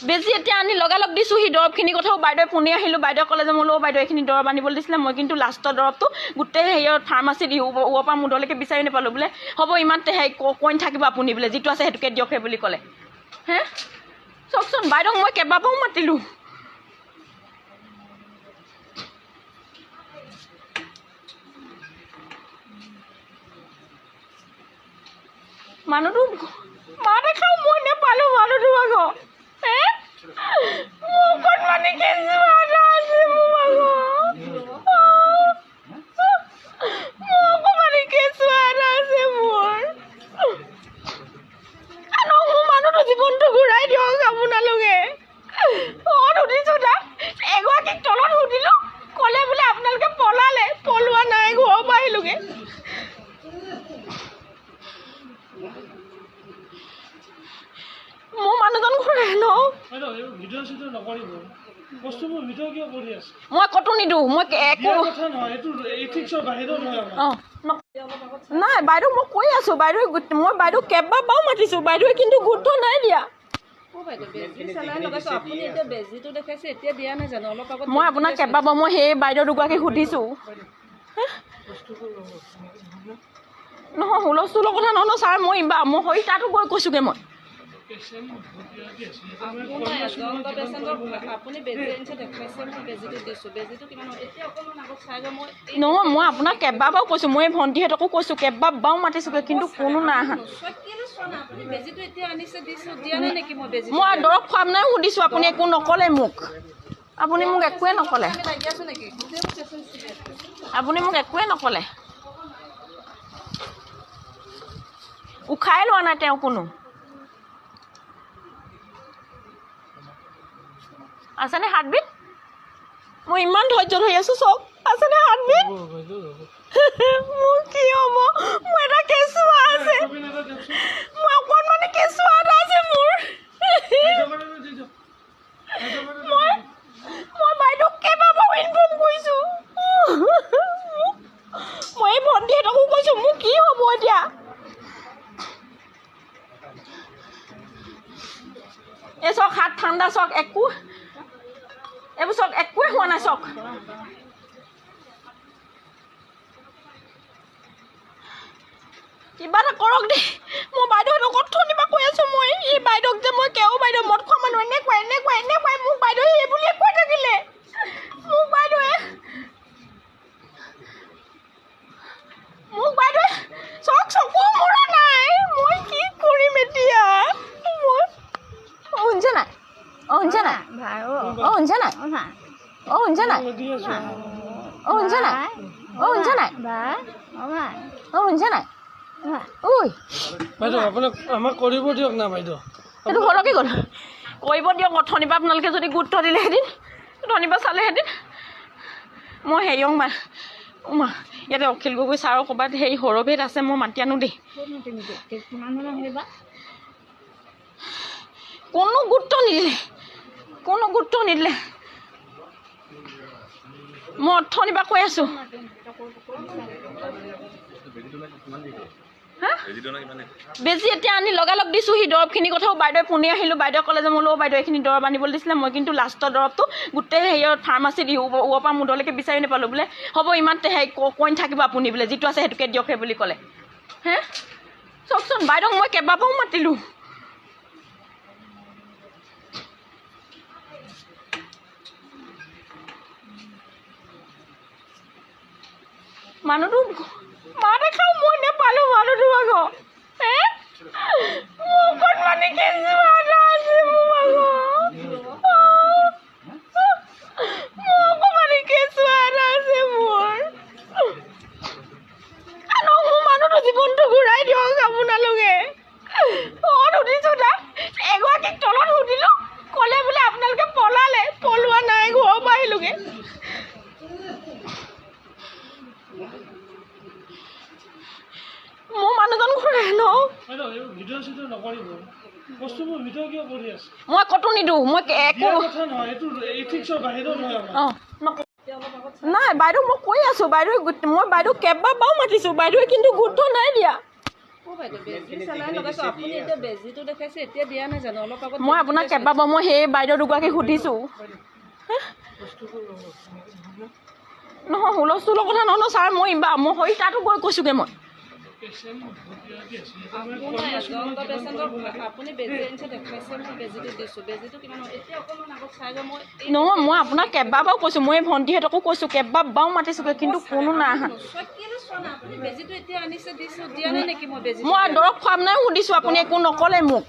[SPEAKER 1] বেজি এতিয়া আনি লগালগ দিছোঁ সি দৰৱখিনিৰ কথাও বাইদেৱে পুনি আহিলোঁ বাইদেৱে ক'লে যে মোলৈ বাইদেউ এইখিনি দৰৱ আনিবলৈ দিছিলে মই কিন্তু লাষ্টৰ দৰৱটো গোটেই হেৰিয়ত ফাৰ্মাচীত ওপৰৰ পৰা মুধলৈকে বিচাৰি নাপালোঁ বোলে হ'ব ইমান হেৰি কইন থাকিব আপুনি বোলে যিটো আছে সেইটোকে দিয়ক সেই বুলি ক'লে হে চাওকচোন বাইদেউক মই কেইবাবাৰো মাতিলোঁ মানুহটো মা দেখাও মই নেপালোঁ মানুহটো আকৌ হে মোৰ অকণমানি কেঁচুৱা এটা আছে মোৰ অকণমানি কেঁচুৱা এটা আছে মোৰ মানুহটো জীৱনটো ঘূৰাই দিয়ক আপোনালোকে সুধিছোঁ তাক এগৰাকীক তলত সুধিলোঁ ক'লে বোলে আপোনালোকে পলোৱা নাই ঘৰৰ পৰা আহিলোগৈ মোৰ মানুহজন ঘূৰাই লওঁ মই ক'তো নিদিওঁ মই একো নাই বাইদেউ মই কৈ আছোঁ মই বাইদেউ কেইবাবাৰো মাতিছোঁ বাইদেৱে কিন্তু গুৰুত্ব নাই দিয়া মই আপোনাক কেইবাবাৰো মই সেই বাইদেউ দুগৰাকীক সুধিছোঁ নহয় হুলস্থুলৰ কথা নহয় ছাৰ মই তাতো গৈ কৈছোঁগৈ মই নহয় মই আপোনাক কেইবাবাৰো কৈছোঁ মই ভণ্টিহঁতকো কৈছোঁ কেইবাবাৰো মাতিছোঁগৈ কিন্তু কোনো নাই অহা মই দৰৱ খুৱাম নাই সুধিছোঁ আপুনি একো নক'লে মোক আপুনি মোক একোৱে নক'লে উশাই লোৱা নাই তেওঁ কোনো আছেনে হাৰ্টবিট মই ইমান ধৈৰ্য ধৰি আছোঁ চব আছেনে হাৰ্টবিট মোৰ কি হ'ব মোৰ এটা কেঁচুৱা আছে মই অকণমানি কেঁচুৱা এটা আছে মোৰ মই বাইদেউক কেইবাবাৰো ইনফৰ্ম কৰিছোঁ মই এই ভণ্টিহঁতকো কৈছোঁ মোৰ কি হ'ব এতিয়া এই চাওক হাত ঠাণ্ডা চাওক একো এইবোৰ চাওক একোৱে হোৱা নাই চাওক চাওক কিবা এটা কৰক দেই মই বাইদেউহঁতক অথনিৰ পৰা কৈ আছোঁ মই এই বাইদেউক যে মই কেও বাইদেউ মদ খোৱা মানুহ এনেকুৱাই মোক বাইদেৱে এই বুলিয়ে কৈ থাকিলে মোক বাইদেৱে চাওক চকু মৰা নাই মই কি কৰিম এতিয়া মই শুনিছে নাই শুনিছে নাই শুনিছে নাই শুনিছে নাই
[SPEAKER 2] দি আছোঁ
[SPEAKER 1] শুনিছে নাই শুনিছে নাই শুনিছে নাই ঐ
[SPEAKER 2] বাইদেউ আপোনাক আমাক কৰিব দিয়ক না বাইদেউ
[SPEAKER 1] সেইটো ঘৰলৈকে গ'ল কৰিব দিয়ক অথনিৰ পৰা আপোনালোকে যদি গুৰুত্ব দিলেহেঁতেন অথনিৰ পৰা চালেহেঁতেন মই হেৰিয়ক মা ইয়াতে অখিল গগৈ ছাৰৰ ক'ৰবাত হেৰি সৰভেদ আছে মই মাতি আনো দেই কোনো গুৰুত্ব নিদিলে মই অথনিৰ পৰা কৈ আছোঁ বেজি এতিয়া আনি লগালগ দিছোঁ সি দৰৱখিনিৰ কথাও বাইদেৱে পুনে আহিলোঁ বাইদেৱে ক'লে যে মোলৈ বাইদেউ এইখিনি দৰৱ আনিবলৈ দিছিলে মই কিন্তু লাষ্টৰ দৰৱটো গোটেই হেৰিয়ত ফাৰ্মাচীত ওপৰৰ পৰা মুডলৈকে বিচাৰি নাপালোঁ বোলে হ'ব ইমান হেৰি কইন থাকিব আপুনি বোলে যিটো আছে সেইটোকে দিয়ক সেই বুলি ক'লে হে চাওকচোন বাইদেউক মই কেইবাবাৰো মাতিলোঁ মানুহটো মা দেখাও মই নেপালোঁ মানুহটো আকৌ হে মোৰ অকণমানি কেঁচুৱা এটা আছে মোৰ অকণমানি কেঁচুৱা এটা আছে মোৰ মানুহটো জীৱনটো ঘূৰাই দিয়ক আপোনালোকে সুধিছোঁ তাক এগৰাকীক তলত সুধিলোঁ ক'লে বোলে আপোনালোকে পলোৱা নাই ঘৰৰ পৰা আহিলোগৈ মোৰ মানুহজন ঘূৰাই ন
[SPEAKER 2] ভিডিঅ' চিডিঅ' নকৰিব বস্তুবোৰ ভিডিঅ' কিয় কৰি আছে
[SPEAKER 1] মই ক'তো নিদিওঁ মই একো
[SPEAKER 2] কথা নহয় এইটো এথিক্সৰ বাহিৰত হয়
[SPEAKER 1] অঁ নাই বাইদেউ মই কৈ আছোঁ মই বাইদেউ কেইবাবাৰো মাতিছোঁ বাইদেৱে কিন্তু গুৰুত্ব নাই দিয়া মই আপোনাক কেইবাবাৰ মই সেই বাইদেউ দুগৰাকীক সুধিছোঁ নহয় হুলস্থুলৰ কথা নহয় ছাৰ মই হৈ তাতো গৈ কৈছোঁগৈ মই নহয় মই আপোনাক কেইবাবাৰো কৈছোঁ মই ভণ্টিহঁতকো কৈছোঁ কেইবাবাৰো মাতিছোঁগৈ কিন্তু কোনো নাই অহা মই দৰৱ খুৱাম নাই সুধিছোঁ আপুনি একো নক'লে মোক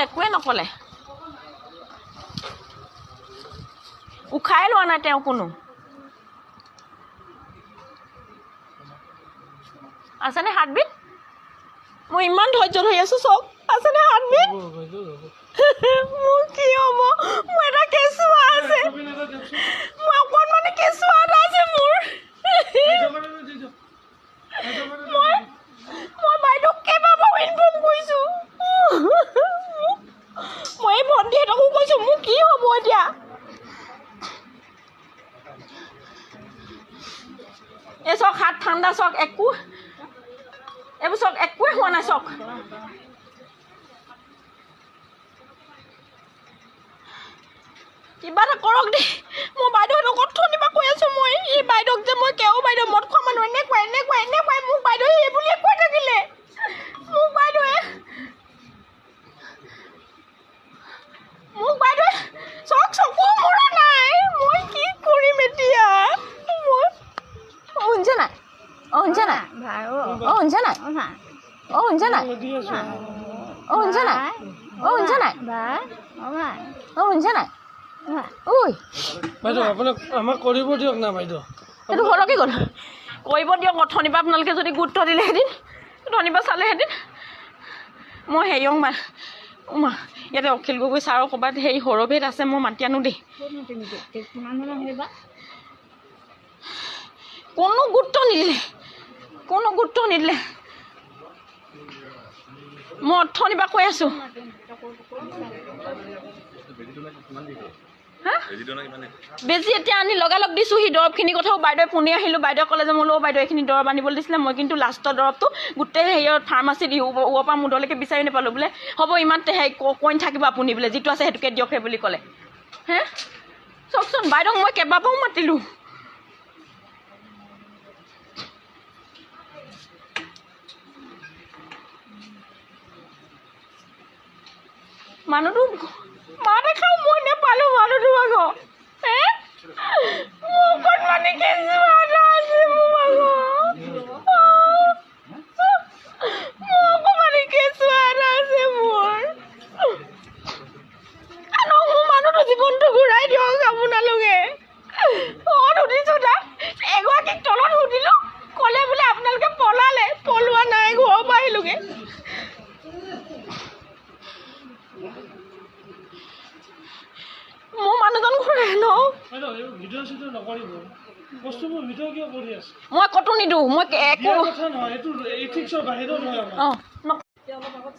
[SPEAKER 1] একোৱে নক'লে উশাই লোৱা নাই তেওঁ কোনো আছেনে হাৰ্টবিট মই ইমান ধৈৰ্য ধৰি আছোঁ চাওক আছেনে হাৰ্টবিট মোৰ কি হ'ব মোৰ এটা কেঁচুৱা আছে মই অকণমানি কেঁচুৱা এটা আছে মোৰ মই বাইদেউক কেইবাবাৰো ইনফৰ্ম কৰিছোঁ মই এই ভণ্টিহঁতকো কৈছোঁ মোৰ কি হ'ব এতিয়া এই চাওক হাত ঠাণ্ডা চাওক এইবোৰ চাওক একোৱে হোৱা নাই চাওক কিবা এটা কৰক দেই মই বাইদেউহঁতক অথনিৰ পৰা কৈ আছোঁ মই এই বাইদেউক যে মই কেও বাইদেউ মদ খোৱা মানুহ এনেকুৱাই মোক বাইদেৱে এই বুলিয়ে কৈ থাকিলে মোক বাইদেৱে চাওক চকু মৰা নাই মই কি কৰিম এতিয়া শুনিছে নাই শুনিছে নাই শুনিছে নাই শুনিছে নাই
[SPEAKER 2] দি আছোঁ
[SPEAKER 1] শুনিছে নাই শুনিছে নাই শুনিছে নাই ঐ
[SPEAKER 2] বাইদেউ আপোনাক আমাক কৰিব দিয়ক না বাইদেউ
[SPEAKER 1] সেইটো ঘৰলৈকে গ'ল কৰিব দিয়ক অথনিৰ পৰা আপোনালোকে যদি গুৰুত্ব দিলেহেঁতেন অথনিৰ পৰা চালেহেঁতেন মই হেৰিয়ক মা ইয়াতে অখিল গগৈ ছাৰৰ ক'ৰবাত হেৰি সৰভেদ আছে মই মাতি আনো দেই কোনো গুৰুত্ব নিদিলে মই অথনিৰ পৰা কৈ আছোঁ হা বেজি এতিয়া আনি লগালগ দিছোঁ সি দৰৱখিনি কথাও বাইদেৱে পুনি আহিলোঁ বাইদেৱে ক'লে যে মোলৈ বাইদেউ এইখিনি দৰৱ আনিবলৈ দিছিলে মই কিন্তু লাষ্টৰ দৰৱটো গোটেই হেৰিয়ত ফাৰ্মাচীত ওপৰৰ পৰা মুডলৈকে বিচাৰি নাপালোঁ বোলে হ'ব ইমান হেৰি কৈ থাকিব আপুনি বোলে যিটো আছে সেইটোকে দিয়ক সেই বুলি ক'লে হে চাওকচোন বাইদেউক মই কেইবাবাৰো মাতিলোঁ মানুহটো মা দেখাও মই নেপালোঁ মানুহটো আকৌ হে মোৰ অকণমানি কেঁচুৱা এটা আছে মোৰ অকণমানি কেঁচুৱা এটা আছে মোৰ মানুহটো জীৱনটো ঘূৰাই দিয়ক আপোনালোকে সুধিছোঁ তাক এগৰাকীক তলত সুধিলোঁ ক'লে বোলে আপোনালোকে পলালে পলোৱা নাই ঘৰৰ পৰা আহিলোগৈ মোৰ মানুহজন ঘূৰাই লওঁ মই ক'তো নিদিওঁ মই একো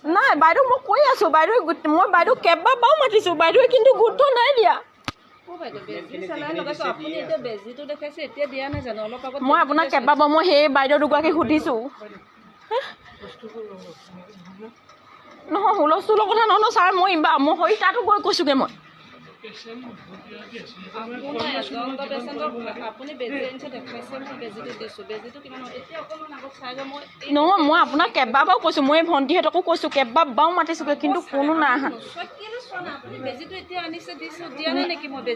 [SPEAKER 1] নাই বাইদেউ মই কৈ আছোঁ বাইদেউ মই বাইদেউ কেইবাবাৰো মাতিছোঁ বাইদেৱে কিন্তু গুৰুত্ব নাই দিয়া মই আপোনাক কেইবাবাৰ মই সেই বাইদেউ দুগৰাকীক সুধিছোঁ নহয় হুলস্থুলৰ কথা নহয় ছাৰ মই মই তাতো গৈ কৈছোঁগৈ মই নহয় মই আপোনাক কেইবাবাৰো কৈছোঁ মই ভণ্টিহঁতকো কৈছোঁ কেইবাবাৰো মাতিছোঁগৈ কিন্তু কোনো নাই অহা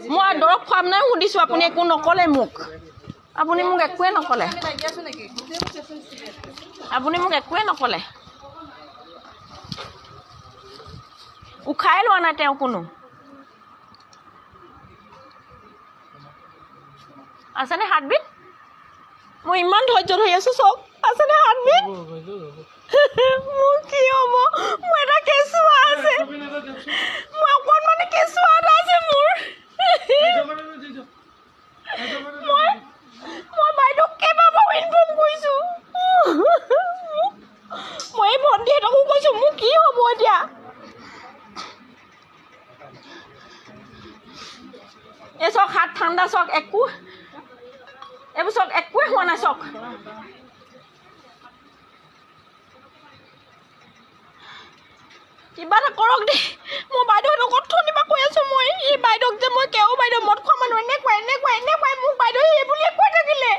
[SPEAKER 1] মই দৰৱ খুৱাম নাই সুধিছোঁ আপুনি একো নক'লে মোক আপুনি মোক একোৱে নক'লে উশাই লোৱা নাই তেওঁ কোনো আছেনে হাৰ্টবিট মই ইমান ধৈৰ্য ধৰি আছোঁ চাওক আছেনে হাৰ্টবিট মোৰ কি হ'ব মোৰ এটা কেঁচুৱা আছে মই অকণমানি কেঁচুৱা এটা আছে মোৰ মই বাইদেউক কেইবাবাৰো ইনফৰ্ম কৰিছোঁ মই এই ভণ্টিহঁতকো কৈছোঁ মোৰ কি হ'ব এতিয়া এই চাওক হাত ঠাণ্ডা চাওক একো এইবোৰ চাওক একোৱে হোৱা নাই চাওক কিবা এটা কৰক দেই মই বাইদেউহঁতক অথনিৰ পৰা কৈ আছোঁ মই এই বাইদেউক যে মই কেও বাইদেউ মদ খোৱা মানুহ এনেকুৱাই মোক বাইদেৱে এই বুলিয়ে কৈ থাকিলে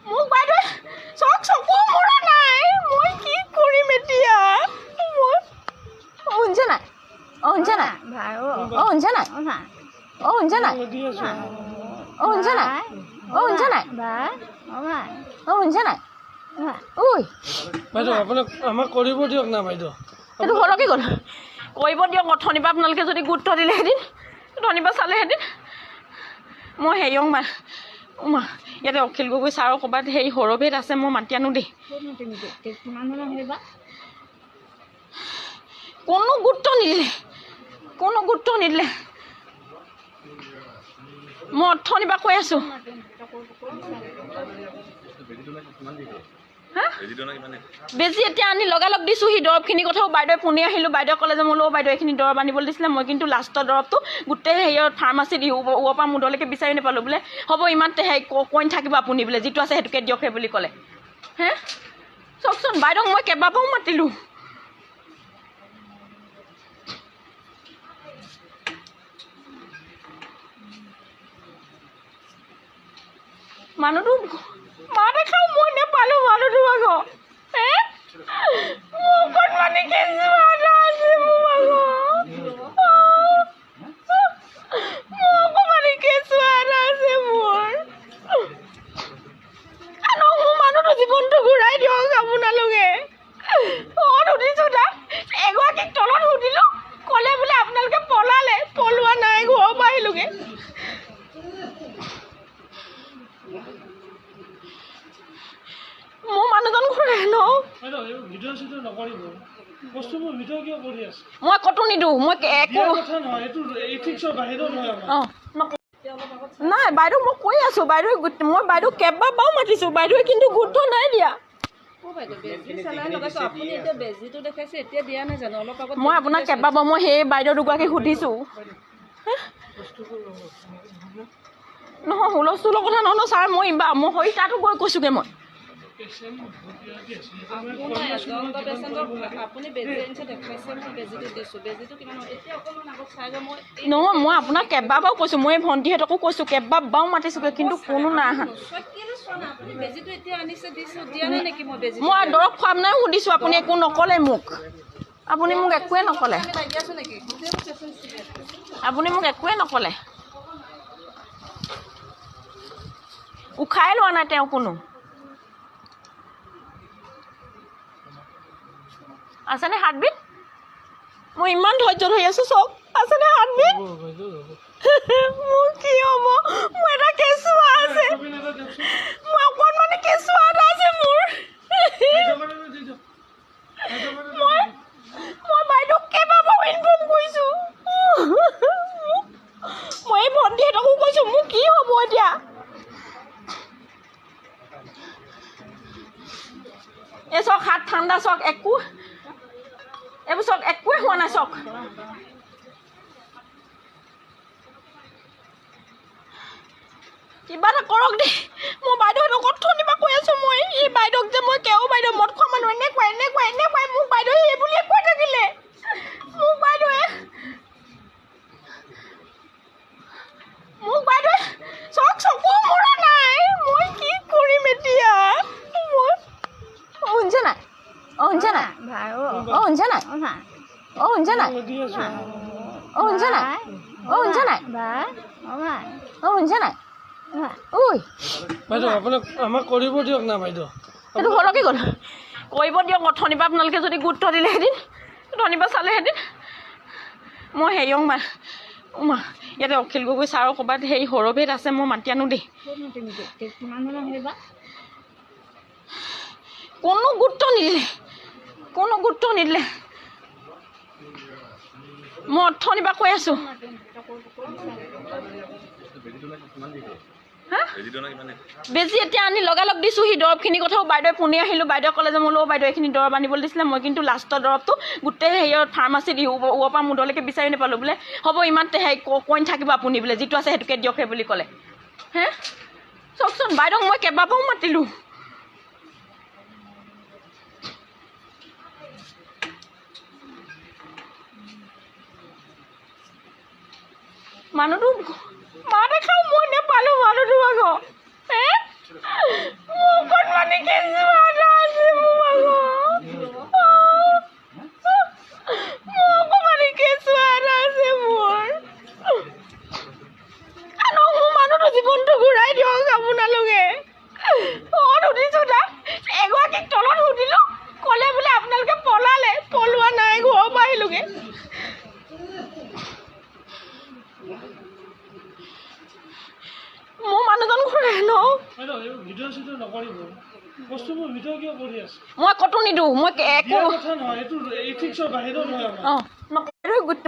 [SPEAKER 1] মোক বাইদেৱে চাওক চকু মৰা নাই মই কি কৰিম এতিয়া মই শুনিছে নাই শুনিছে নাই শুনিছে নাই শুনিছে নাই শুনিছে নাই শুনিছে নাই ঐ
[SPEAKER 2] বাইদেউ আপোনাক আমাক কৰিব দিয়ক না বাইদেউ
[SPEAKER 1] এইটো ঘৰৰ কি গ'ল কৰিব দিয়ক অথনিৰ পৰা আপোনালোকে যদি গুৰুত্ব দিলেহেঁতেন অথনিৰ পৰা চালেহেঁতেন মই হেৰিয়ক ইয়াতে অখিল গগৈ ছাৰৰ ক'ৰবাত হেৰি সৰভেদ আছে মই মাতি আনো দেই কোনো গুৰুত্ব নিদিলে মই অথনিৰ পৰা কৈ আছোঁ বেজি এতিয়া আনি লগালগ দিছোঁ সি দৰৱখিনি কথাও বাইদেৱে পুনি আহিলোঁ বাইদেৱে ক'লে যে মোলৈ বাইদেউ এইখিনি দৰৱ আনিবলৈ দিছিলে মই কিন্তু লাষ্টৰ দৰৱটো গোটেই হেৰিয়ত ফাৰ্মাচীত ওপৰৰ পৰা মুডলৈকে বিচাৰি নাপালোঁ বোলে হ'ব ইমান হেৰি কৈ থাকিব আপুনি বোলে যিটো আছে সেইটোকে দিয়ক সেই বুলি ক'লে হে চাওকচোন বাইদেউক মই কেইবাবাৰো মাতিলোঁ মানুহটো মা দেখাও মই নেপালোঁ মানুহটো আকৌ হে মোৰ অকণমানি কেঁচুৱা এটা আছে মোৰ অকণমানি কেঁচুৱা এটা আছে মোৰ মানুহটো জীৱনটো ঘূৰাই দিয়ক আপোনালোকে সুধিছোঁ তাক এগৰাকীক তলত সুধিলোঁ ক'লে বোলে আপোনালোকে পলালে পলোৱা নাই ঘৰৰ পৰা আহিলোগৈ মোৰ মানুহজন ঘূৰাই লওঁ মই ক'তো নিদিওঁ মই একো নাই বাইদেউ মই কৈ আছোঁ মই বাইদেউ কেইবাবাৰো মাতিছোঁ বাইদেৱে কিন্তু গুৰুত্ব নাই দিয়া মই আপোনাক কেইবাবাৰ মই সেই বাইদেউ দুগৰাকীক সুধিছোঁ নহয় হুলস্থুলৰ কথা নহয় ছাৰ মই মই তাতো গৈ কৈছোঁগৈ মই নহয় মই আপোনাক কেইবাবাৰো কৈছোঁ মই ভণ্টিহঁতকো কৈছোঁ কেইবাবাৰো মাতিছোঁগৈ কিন্তু কোনো নাই অহা মই দৰৱ খুৱাম নাই সুধিছোঁ আপুনি একো নক'লে মোক আপুনি মোক একোৱে নক'লে উশাই লোৱা নাই তেওঁ কোনো আছেনে হাৰ্টবিট মই ইমান ধৈৰ্য ধৰি আছোঁ চক আছেনে হাৰ্টবিট মোৰ কি হ'ব মোৰ এটা কেঁচুৱা আছে মই অকণমানি কেঁচুৱা এটা আছে মোৰ মই বাইদেউক কেইবাবাৰো ইনফৰ্ম কৰিছোঁ মই এই ভণ্টিহঁতকো কৈছোঁ মোৰ কি হ'ব এতিয়া এই চক হাত ঠাণ্ডা চক একো এইবোৰ চক একোৱে হোৱা নাই চক কিবা এটা কৰক দেই মই বাইদেউহঁতক অথনিৰপৰা কৈ আছোঁ মই এই বাইদেউক যে মই কেও বাইদেউ মদ খোৱা মানুহ এনেকুৱাই মোক বাইদেৱে এই বুলিয়ে কৈ থাকিলে মোক বাইদেৱে চক চকু মৰা নাই মই কি কৰিম এতিয়া শুনিছে নাই শুনিছে নাই শুনিছে নাই শুনিছে নাই শুনিছে নাই শুনিছে নাই ঐ
[SPEAKER 2] বাইদেউ আপোনাক আমাক কৰিব দিয়ক না বাইদেউ
[SPEAKER 1] এইটো সৰকি গ'ল কৰিব দিয়ক অথনিৰপৰা আপোনালোকে যদি গুৰুত্ব দিলেহেঁতেন অথনিৰপৰা চালেহেঁতেন মই হেৰিয়ক মা ইয়াতে অখিল গগৈ ছাৰৰ ক'ৰবাত হেৰি সৰভেদ আছে মই মাতি আনো দেই কোনো গুৰুত্ব নিদিলে মই অথনিৰপৰা কৈ আছোঁ বেজি এতিয়া আনি লগালগ দিছোঁ সি দৰৱখিনিৰ কথাও বাইদেৱে পুনি আহিলোঁ বাইদেৱে ক'লে যে মই বাইদেউ এইখিনি দৰৱ আনিবলৈ দিছিলে মই কিন্তু লাষ্টৰ দৰৱটো গোটেই হেৰিয়ত ফাৰ্মাচীত ওপৰৰ পৰা মুধলৈকে বিচাৰি নাপালোঁ বোলে হ'ব ইমান হেৰি কইন থাকিব আপুনি বোলে যিটো আছে সেইটোকে দিয়ক সেই বুলি ক'লে হে চাওকচোন বাইদেউক মই কেইবাবাৰো মাতিলোঁ মানুহটো মা দেখাওঁ মই নেপালোঁ মানুহটো আকৌ হে মোৰ অকণমানি কেঁচুৱা এটা আছে মোৰ অকণমানি কেঁচুৱা এটা আছে মোৰ মানুহটো জীৱনটো ঘূৰাই দিয়ক আপোনালোকে সুধিছোঁ তাক এগৰাকীক তলত সুধিলোঁ ক'লে বোলে আপোনালোকে পলোৱা নাই ঘৰৰ পৰা আহিলোগৈ মোৰ মানুহজন ঘূৰাই ন মই ক'তো নিদিওঁ মই একো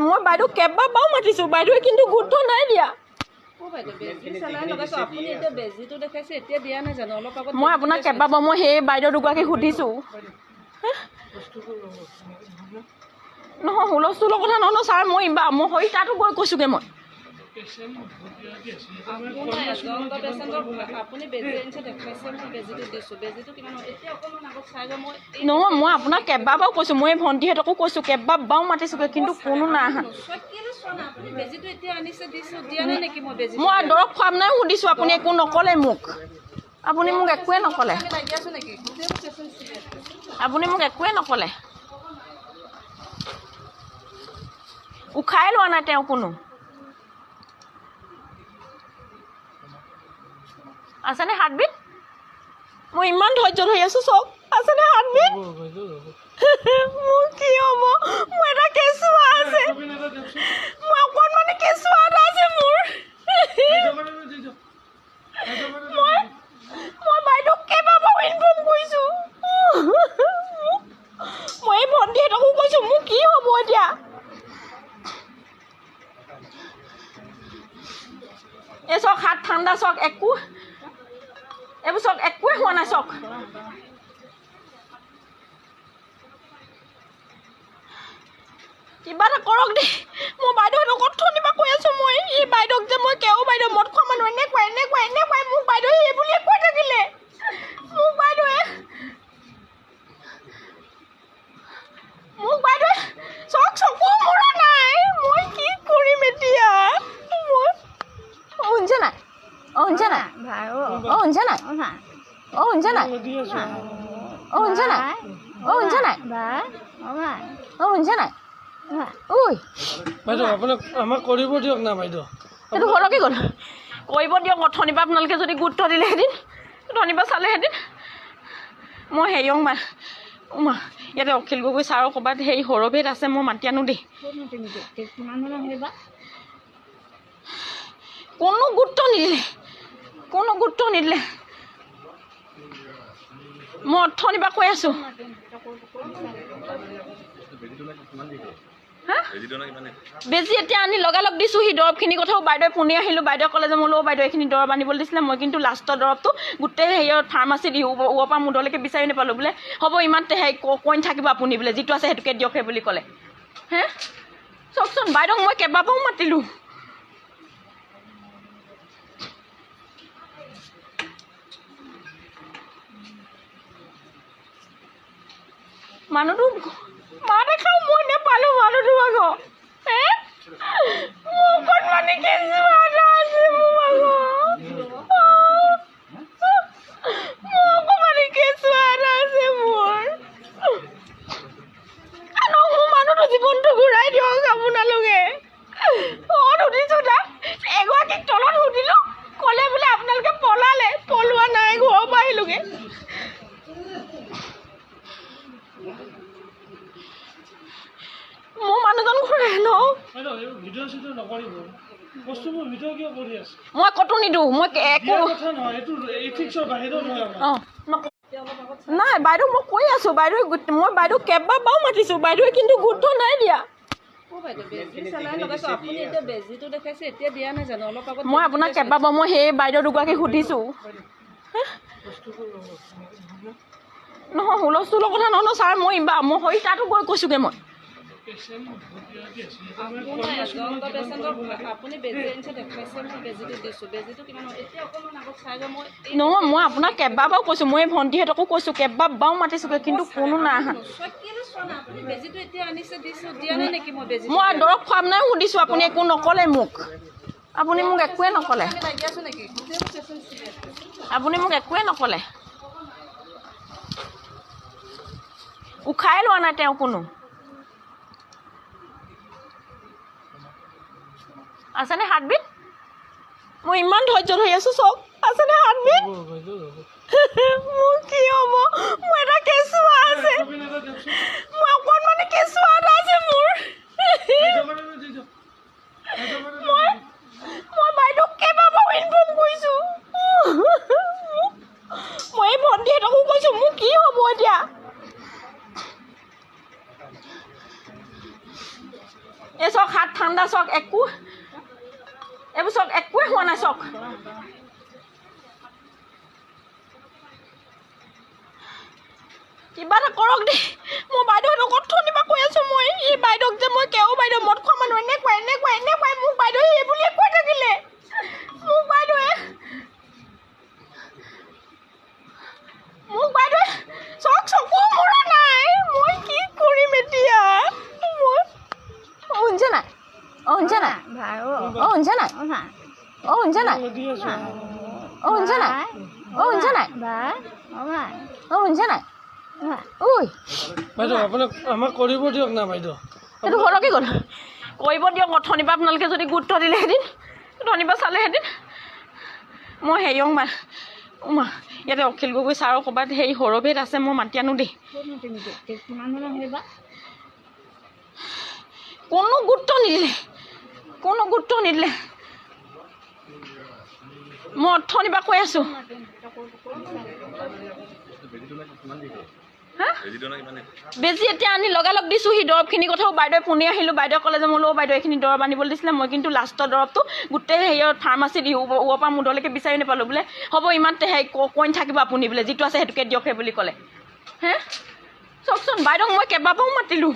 [SPEAKER 1] মই বাইদেউ কেইবাবাৰো মাতিছোঁ বাইদেৱে কিন্তু গুৰুত্ব নাই দিয়া মই আপোনাক কেইবাবাৰ মই সেই বাইদেউ দুগৰাকীক সুধিছোঁ নহয় হুলস্থুলৰ কথা নহয় ছাৰ মই তাতো গৈ কৈছোঁগৈ মই নহয় মই আপোনাক কেইবাবাৰো কৈছোঁ মই ভণ্টিহঁতকো কৈছোঁ কেইবাবাৰো মাতিছোঁগৈ কিন্তু কোনো নাই অহা মই দৰৱ খুৱাম নাই সুধিছোঁ আপুনি একো নক'লে মোক একোৱে নক'লে উশাই লোৱা নাই তেওঁ কোনো আছেনে হাৰ্টবিট মই ইমান ধৈৰ্য ধৰি আছোঁ চক আছেনে হাৰ্টবিট মোৰ কি হ'ব মোৰ এটা কেঁচুৱা আছে মই অকণমানি কেঁচুৱা এটা আছে মোৰ মই বাইদেউক কেইবাবাৰো ইনফৰ্ম কৰিছোঁ মই এই ভণ্টিহঁতকো কৈছোঁ মোৰ কি হ'ব এতিয়া এই চক হাত ঠাণ্ডা চক এইবোৰ চক একোৱে হোৱা নাই চক কিবা এটা কৰক দেই মই বাইদেউহঁতক অথনিৰ পৰা কৈ আছোঁ মই এই বাইদেউক যে মই কেও বাইদেউ মদ খোৱা মানুহ এনেকুৱাই মোক বাইদেৱে এই বুলিয়ে কৈ থাকিলে মোক বাইদেৱে চকু মৰা নাই মই কি কৰিম এতিয়া মই শুনিছে নাই শুনিছে নাই শুনিছে নাই শুনিছে নাই
[SPEAKER 2] দি আছো
[SPEAKER 1] শুনিছে নাই শুনিছে নাই শুনিছে নাই ঐ
[SPEAKER 2] বাইদেউ আপোনাক আমাক কৰিব দিয়ক না বাইদেউ
[SPEAKER 1] এইটো সৰকি গ'ল কৰিব দিয়ক অথনিৰ পৰা আপোনালোকে যদি গুৰুত্ব দিলেহেঁতেন অথনিৰ পৰা চালেহেঁতেন মই হেৰিয়ক ইয়াতে অখিল গগৈ ছাৰৰ ক'ৰবাত হেৰি সৰভেদ আছে মই মাতি আনো দেই কোনো গুৰুত্ব নিদিলে মই অথনিৰ পৰা কৈ আছোঁ বেজি এতিয়া আনি লগালগ দিছোঁ সি দৰৱখিনিৰ কথাও বাইদেৱে পুনি আহিলোঁ বাইদেৱে ক'লে যে মই বাইদেউ এইখিনি দৰৱ আনিবলৈ দিছিলে মই কিন্তু লাষ্টৰ দৰৱটো গোটেই হেৰিয়ত ফাৰ্মাচীত ওপৰৰ পৰা মুডলৈকে বিচাৰি নাপালোঁ বোলে হ'ব ইমান হেৰি কইন থাকিব আপুনি বোলে যিটো আছে সেইটোকে দিয়ক সেই বুলি ক'লে হে চাওকচোন বাইদেউক মই কেইবাবাৰো মাতিলোঁ মানুহটো মা দেখাও মই নেপালোঁ মানুহটো আকৌ হে মোৰ অকণমানি কেঁচুৱা এটা আছে মোৰ অকণমানি কেঁচুৱা এটা আছে মোৰ মানুহটো জীৱনটো ঘূৰাই দিয়ক আপোনালোকে সুধিছোঁ তাক এগৰাকীক তলত সুধিলোঁ ক'লে বোলে আপোনালোকে পলোৱা নাই ঘৰৰ পৰা আহিলোগৈ মোৰ মানুহজন ঘূৰাই ন
[SPEAKER 2] ভিডিঅ' চিডিঅ' নকৰিব বস্তুবোৰ ভিডিঅ' কিয় কৰি আছে
[SPEAKER 1] মই ক'তো নিদিওঁ মই একো
[SPEAKER 2] কথা নহয় এইটো এথিক্সৰ বাহিৰত নহয়
[SPEAKER 1] নাই বাইদেউ মই কৈ আছোঁ মই বাইদেউ কেইবাবাৰো মাতিছোঁ বাইদেৱে কিন্তু গুৰুত্ব নাই দিয়া মই আপোনাক কেইবাবাৰ মই সেই বাইদেউ দুগৰাকীক সুধিছোঁ নহয় হুলস্থুলৰ কথা নহয় ছাৰ মই হৈ তাতো গৈ কৈছোঁগৈ মই নহয় মই আপোনাক কেইবাবাৰো কৈছোঁ মই ভণ্টিহঁতকো কৈছোঁ কেইবাবাৰো মাতিছোঁগৈ কিন্তু কোনো নাই অহা মই দৰৱ খুৱাম নাই সুধিছোঁ আপুনি একো নক'লে মোক একোৱে নক'লে উশাই লোৱা নাই তেওঁ কোনো আছেনে হাৰ্টবিট মই ইমান ধৈৰ্য ধৰি আছোঁ চব আছেনে হাৰ্টবিট মোৰ কি হ'ব মোৰ এটা কেঁচুৱা আছে মই অকণমানি কেঁচুৱা এটা আছে মোৰ মই বাইদেউক কেইবাবাৰো ইনফৰ্ম কৰিছোঁ মই এই ভণ্টিহঁতকো কৈছোঁ মোৰ কি হ'ব এতিয়া এই চক হাত ঠাণ্ডা চক এইবোৰ চক একোৱে হোৱা নাই চক কিবা এটা কৰক দেই মই বাইদেউহঁতক অথনিৰ পৰা কৈ আছোঁ মই এই বাইদেউক যে মই কেও বাইদেউ মদ খোৱা মানুহ এনেকুৱাই মোক বাইদেৱে এই বুলিয়ে কৈ থাকিলে মোক বাইদেৱে চকু মৰা নাই মই কি কৰিম এতিয়া শুনিছে নাই শুনিছে নাই শুনিছে নাই শুনিছে নাই শুনিছে নাই শুনিছে নাই ঐ
[SPEAKER 2] বাইদেউ আপোনাক আমাক কৰিব দিয়ক না বাইদেউ
[SPEAKER 1] এইটো সৰকি গ'ল কৰিব দিয়ক অথনিৰ পৰা আপোনালোকে যদি গুৰুত্ব দিলেহেঁতেন অথনিৰ পৰা চালেহেঁতেন মই হেৰিয়ক ইয়াতে অখিল গগৈ ছাৰৰ ক'ৰবাত হেৰি সৰভেদ আছে মই মাতি আনো দেই কোনো গুৰুত্ব নিদিলে মই অথনিৰ পৰা কৈ আছোঁ বেজি এতিয়া আনি লগালগ দিছোঁ সি দৰৱখিনিৰ কথাও বাইদেৱে পুনি আহিলোঁ বাইদেৱে ক'লে যে মই বাইদেউ এইখিনি দৰৱ আনিবলৈ দিছিলে মই কিন্তু লাষ্টৰ দৰৱটো গোটেই হেৰিয়ত ফাৰ্মাচীত ওপৰৰ পৰা মুডলৈকে বিচাৰি নাপালোঁ বোলে হ'ব ইমান হেৰি কইন থাকিব আপুনি বোলে যিটো আছে সেইটোকে দিয়ক সেই বুলি ক'লে হে চাওকচোন বাইদেউক মই কেইবাবাৰো মাতিলোঁ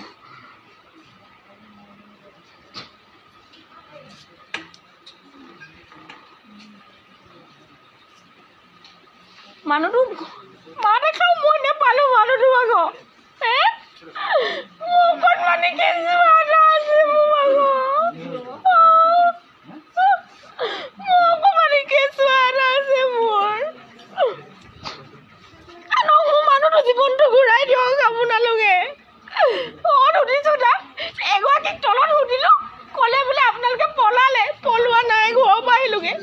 [SPEAKER 1] মানুহটো মা দেখাও মই নেপালোঁ মানুহটো আকৌ মোৰ অকণমানি কেঁচুৱা এটা আছে মোৰ অকণমানি কেঁচুৱা এটা আছে মোৰ মানুহটো জীৱনটো ঘূৰাই দিয়ক আপোনালোকে সুধিছোঁ তাক এগৰাকীক তলত সুধিলোঁ ক'লে বোলে আপোনালোকে পলালে পলোৱা নাই ঘৰৰ পৰা আহিলোগৈ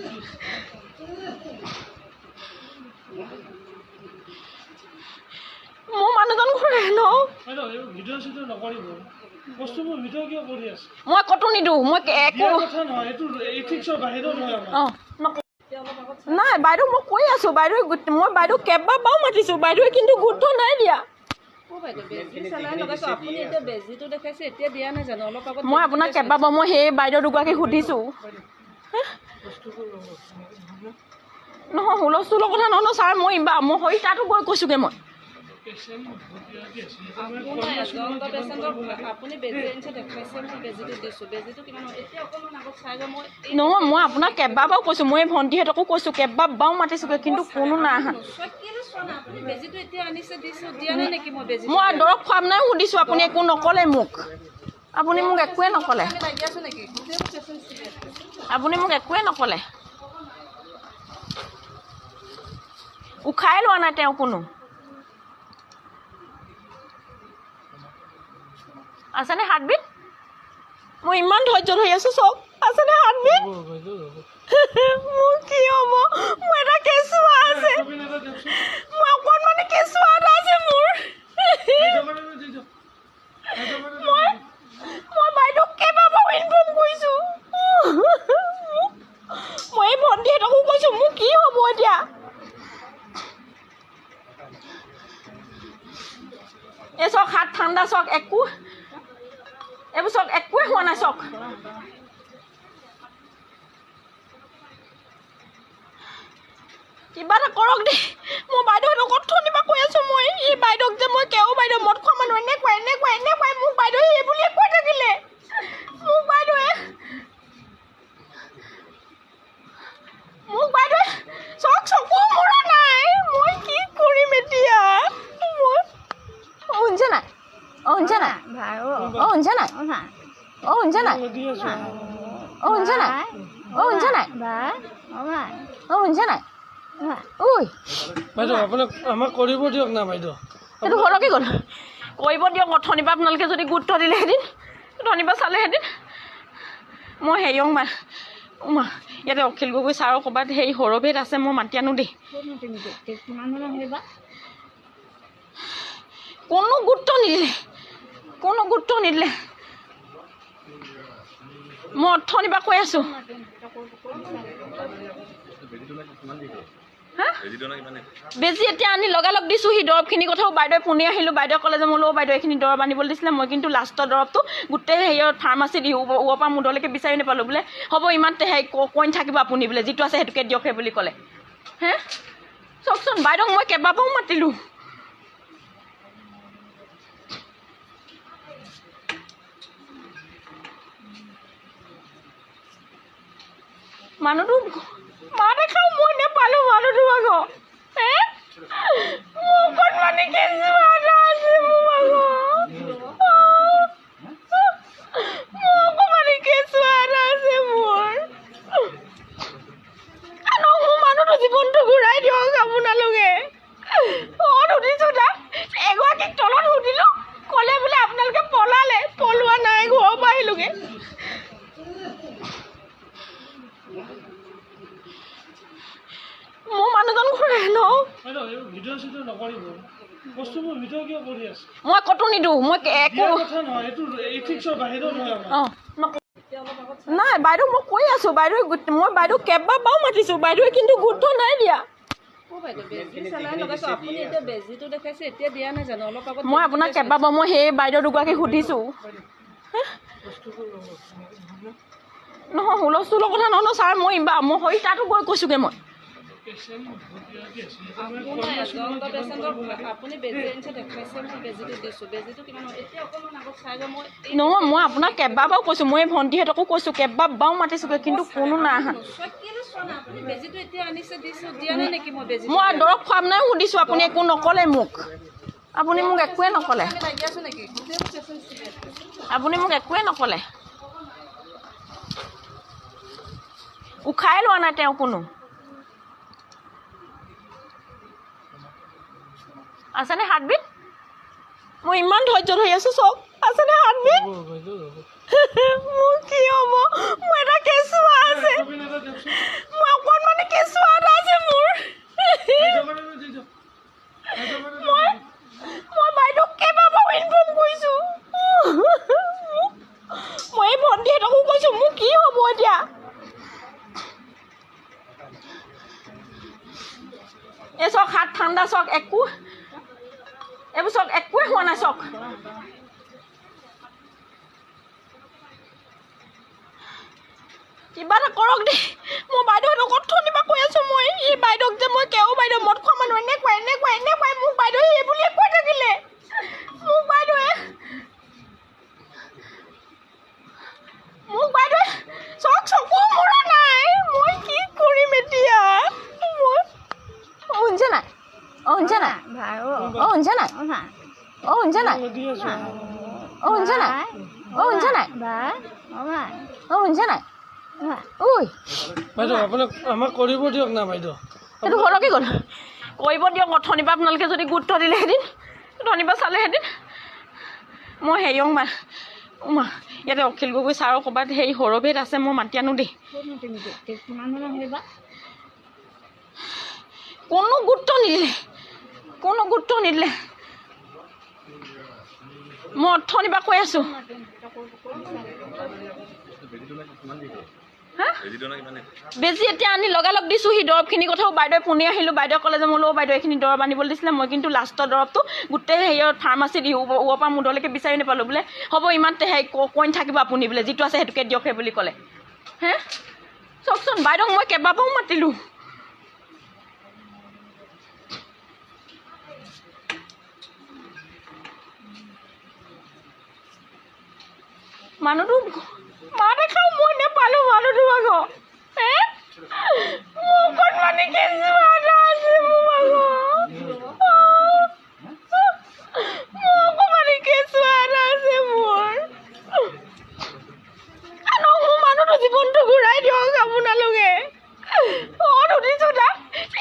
[SPEAKER 1] মোৰ মানুহজন ঘূৰাই ন
[SPEAKER 2] ভিডিঅ' চিডিঅ' নকৰিব বস্তুবোৰ ভিডিঅ' কিয় কৰি আছে
[SPEAKER 1] মই ক'তো নিদিওঁ মই একো
[SPEAKER 2] কথা নহয় এইটো এথিক্সৰ বাহিৰত হয়
[SPEAKER 1] নাই বাইদেউ মই কৈ আছোঁ বাইদেউ মই বাইদেউ কেইবাবাৰো মাতিছোঁ বাইদেৱে কিন্তু গুৰুত্ব নাই দিয়া মই আপোনাক কেইবাবাৰ মই সেই বাইদেউ দুগৰাকীক সুধিছোঁ নহয় হুলস্থুলৰ কথা নহয় ছাৰ মই মই তাতো গৈ কৈছোঁগৈ মই নহয় মই আপোনাক কেইবাবাৰো কৈছোঁ মই ভণ্টিহঁতকো কৈছোঁ কেইবাবাৰো মাতিছোঁগৈ কিন্তু কোনো নাই অহা মই দৰৱ খুৱাম নাই সুধিছোঁ আপুনি একো নক'লে মোক আপুনি মোক একোৱে নক'লে উশাই লোৱা নাই তেওঁ কোনো আছেনে হাৰ্টবিট মই ইমান ধৈৰ্য ধৰি আছোঁ চাওক আছেনে হাৰ্টবিট মোৰ কি হ'ব মোৰ এটা কেঁচুৱা আছে মই অকণমানি কেঁচুৱা এটা আছে মোৰ মই বাইদেউক কেইবাবাৰো ইনফৰ্ম কৰিছোঁ মই এই ভণ্টিহঁতকো কৈছোঁ মোৰ কি হ'ব এতিয়া এই চাওক হাত ঠাণ্ডা চাওক একো এইবোৰ চাওক একোৱে হোৱা নাই চাওক কিবা এটা কৰক দেই মই বাইদেউহঁতক অথনিৰ পৰা কৈ আছোঁ মই এই বাইদেউক যে মই কেও বাইদেউ মদ খোৱা মানুহ এনেকুৱাই মোক বাইদেৱে এই বুলিয়ে কৈ থাকিলে মোক বাইদেৱে চাওক চকু মৰা নাই মই কি কৰিম এতিয়া মই শুনিছে নাই শুনিছে নাই শুনিছে নাই শুনিছে নাই শুনিছে নাই শুনিছে নাই ঐ
[SPEAKER 2] বাইদেউ আপোনাক আমাক কৰিব দিয়ক না বাইদেউ
[SPEAKER 1] সেইটো ঘৰলৈকে গ'ল কৰিব দিয়ক অথনিৰ পৰা আপোনালোকে যদি গুৰুত্ব দিলেহেঁতেন অথনিৰ পৰা চালেহেঁতেন মই হেৰিয়ক ইয়াতে অখিল গগৈ ছাৰৰ ক'ৰবাত হেৰি সৰভেদ আছে মই মাতি আনো দেই কোনো গুৰুত্ব নিদিলে মই অথনিৰ পৰা কৈ আছোঁ বেজি এতিয়া আনি লগালগ দিছোঁ সি দৰৱখিনিৰ কথাও বাইদেৱে পুনে আহিলোঁ বাইদেৱে ক'লে যে মোলৈ বাইদেউ এইখিনি দৰৱ আনিবলৈ দিছিলে মই কিন্তু লাষ্টৰ দৰৱটো গোটেই হেৰিয়ত ফাৰ্মাচীত ওপৰৰ পৰা মুডলৈকে বিচাৰি নাপালোঁ বোলে হ'ব ইমান হেৰি কইন থাকিব আপুনি বোলে যিটো আছে সেইটোকে দিয়ক সেই বুলি ক'লে চাওকচোন বাইদেউক মই কেইবাবাৰো মাতিলোঁ মানুহটো মা দেখাও মই নেপালোঁ মানুহটো আকৌ মোৰ অকণমানি কেঁচুৱা এটা আছে মোৰ অকণমানি কেঁচুৱা এটা আছে মোৰ মানুহটো জীৱনটো ঘূৰাই দিয়ক আপোনালোকে সুধিছোঁ তাক এগৰাকীক তলত সুধিলোঁ ক'লে বোলে আপোনালোকে পলালে পলোৱা নাই ঘৰৰ পৰা আহিলোগৈ মোৰ মানুহজন ঘূৰাই ন
[SPEAKER 2] ভিডিঅ' চিডিঅ' নকৰিব বস্তুবোৰ ভিডিঅ' কিয় কৰি আছে
[SPEAKER 1] মই ক'তো নিদিওঁ মই একো
[SPEAKER 2] কথা নহয় এইটো এথিক্সৰ বাহিৰত হয়
[SPEAKER 1] নাই বাইদেউ মই কৈ আছোঁ বাইদেউ মই বাইদেউক কেইবাবাৰো মাতিছোঁ বাইদেৱে কিন্তু গুৰুত্ব নাই দিয়া মই আপোনাক কেইবাবাৰ মই সেই বাইদেউ দুগৰাকীক সুধিছোঁ নহয় হুলস্থুলৰ কথা নহয় ছাৰ মই তাতো গৈ কৈছোঁগৈ মই
[SPEAKER 2] পেচেণ্ট ভৰ্তি আছে
[SPEAKER 3] আপুনি বেজি আনিছে দেখুৱাইছে মই বেজিটো দিছোঁ বেজিটো কিমান এতিয়া অকণমান আগত চাই যাওঁ মই
[SPEAKER 1] নহয় মই আপোনাক কেইবাবাৰো কৈছোঁ মই ভণ্টিহঁতকো কৈছোঁ কেইবাবাৰো মাতিছোঁগৈ কিন্তু কোনো নাই অহা
[SPEAKER 3] আপুনি বেজিটো এতিয়া আনিছে দিছোঁ দিয়া নাই নেকি মই বেজি
[SPEAKER 1] মই দৰৱ খুৱাম নাই সুধিছোঁ আপুনি একো নক'লে মোক আপুনি মোক একোৱে নক'লে
[SPEAKER 3] লাগি আছোঁ নেকি
[SPEAKER 1] আপুনি মোক একোৱে নক'লে উশাই লোৱা নাই তেওঁ কোনো আছেনে হাৰ্টবিট মই ইমান ধৈৰ্য ধৰি আছোঁ চব আছেনে হাৰ্টবিট মোৰ কি হ'ব মোৰ এটা কেঁচুৱা আছে মই অকণমানি কেঁচুৱা এটা আছে মোৰ মই বাইদেউক কেইবাবাৰো ইনফৰ্ম কৰিছোঁ মই এই ভণ্টিহঁতকো কৈছোঁ মোৰ কি হ'ব এতিয়া এই চাওক হাত ঠাণ্ডা চাওক একো এইবোৰ চাওক একোৱে হোৱা নাই চাওক কিবা এটা কৰক দেই মই বাইদেউহঁতক অথনিৰ পৰা কৈ আছোঁ মই এই বাইদেউক যে মই কেও বাইদেউ মদ খোৱা মানুহ এনেকুৱাই মোক বাইদেৱে এই বুলিয়ে কৈ থাকিলে মোক বাইদেৱে চাওক চকু মৰা নাই মই কি কৰিম এতিয়া মই শুনিছে নাই শুনিছে নাই শুনিছে নাই শুনিছে নাই শুনিছে নাই শুনিছে নাই শুনিছে নাই ঐ
[SPEAKER 2] বাইদেউ আপোনাক আমাক কৰিব দিয়ক না বাইদেউ
[SPEAKER 1] সেইটো ঘৰৰ কি গ'ল কৰিব দিয়ক অথনিৰ পৰা আপোনালোকে যদি গুৰুত্ব দিলেহেঁতেন অথনিৰ পৰা চালেহেঁতেন মই হেৰিয়ক ইয়াতে অখিল গগৈ ছাৰৰ ক'ৰবাত হেৰি সৰভেদ আছে মই মাতি আনো দেই কোনো গুৰুত্ব নিদিলে মই অথনিৰ পৰা কৈ আছোঁ বেজি এতিয়া আনি লগালগ দিছোঁ সি দৰৱখিনিৰ কথাও বাইদেৱে পুনি আহিলোঁ বাইদেৱে ক'লে যে মই বোলো বাইদেউ এইখিনি দৰৱ আনিবলৈ দিছিলে মই কিন্তু লাষ্টৰ দৰৱটো গোটেই হেৰিয়ত ফাৰ্মাচীত ওপৰৰ পৰা মুধলৈকে বিচাৰি নাপালোঁ বোলে হ'ব ইমান হেৰি কইন থাকিব আপুনি বোলে যিটো আছে সেইটোকে দিয়ক সেই বুলি ক'লে হে চাওকচোন বাইদেউক মই কেইবাবাৰো মাতিলোঁ মানুহটো মা দেখাও মই নেপালোঁ মানুহটো আকৌ হে মোৰ অকণমানি কেঁচুৱা এটা আছে মোৰ অকণমানি কেঁচুৱা এটা আছে মোৰ মানুহটো জীৱনটো ঘূৰাই দিয়ক আপোনালোকে সুধিছোঁ তাক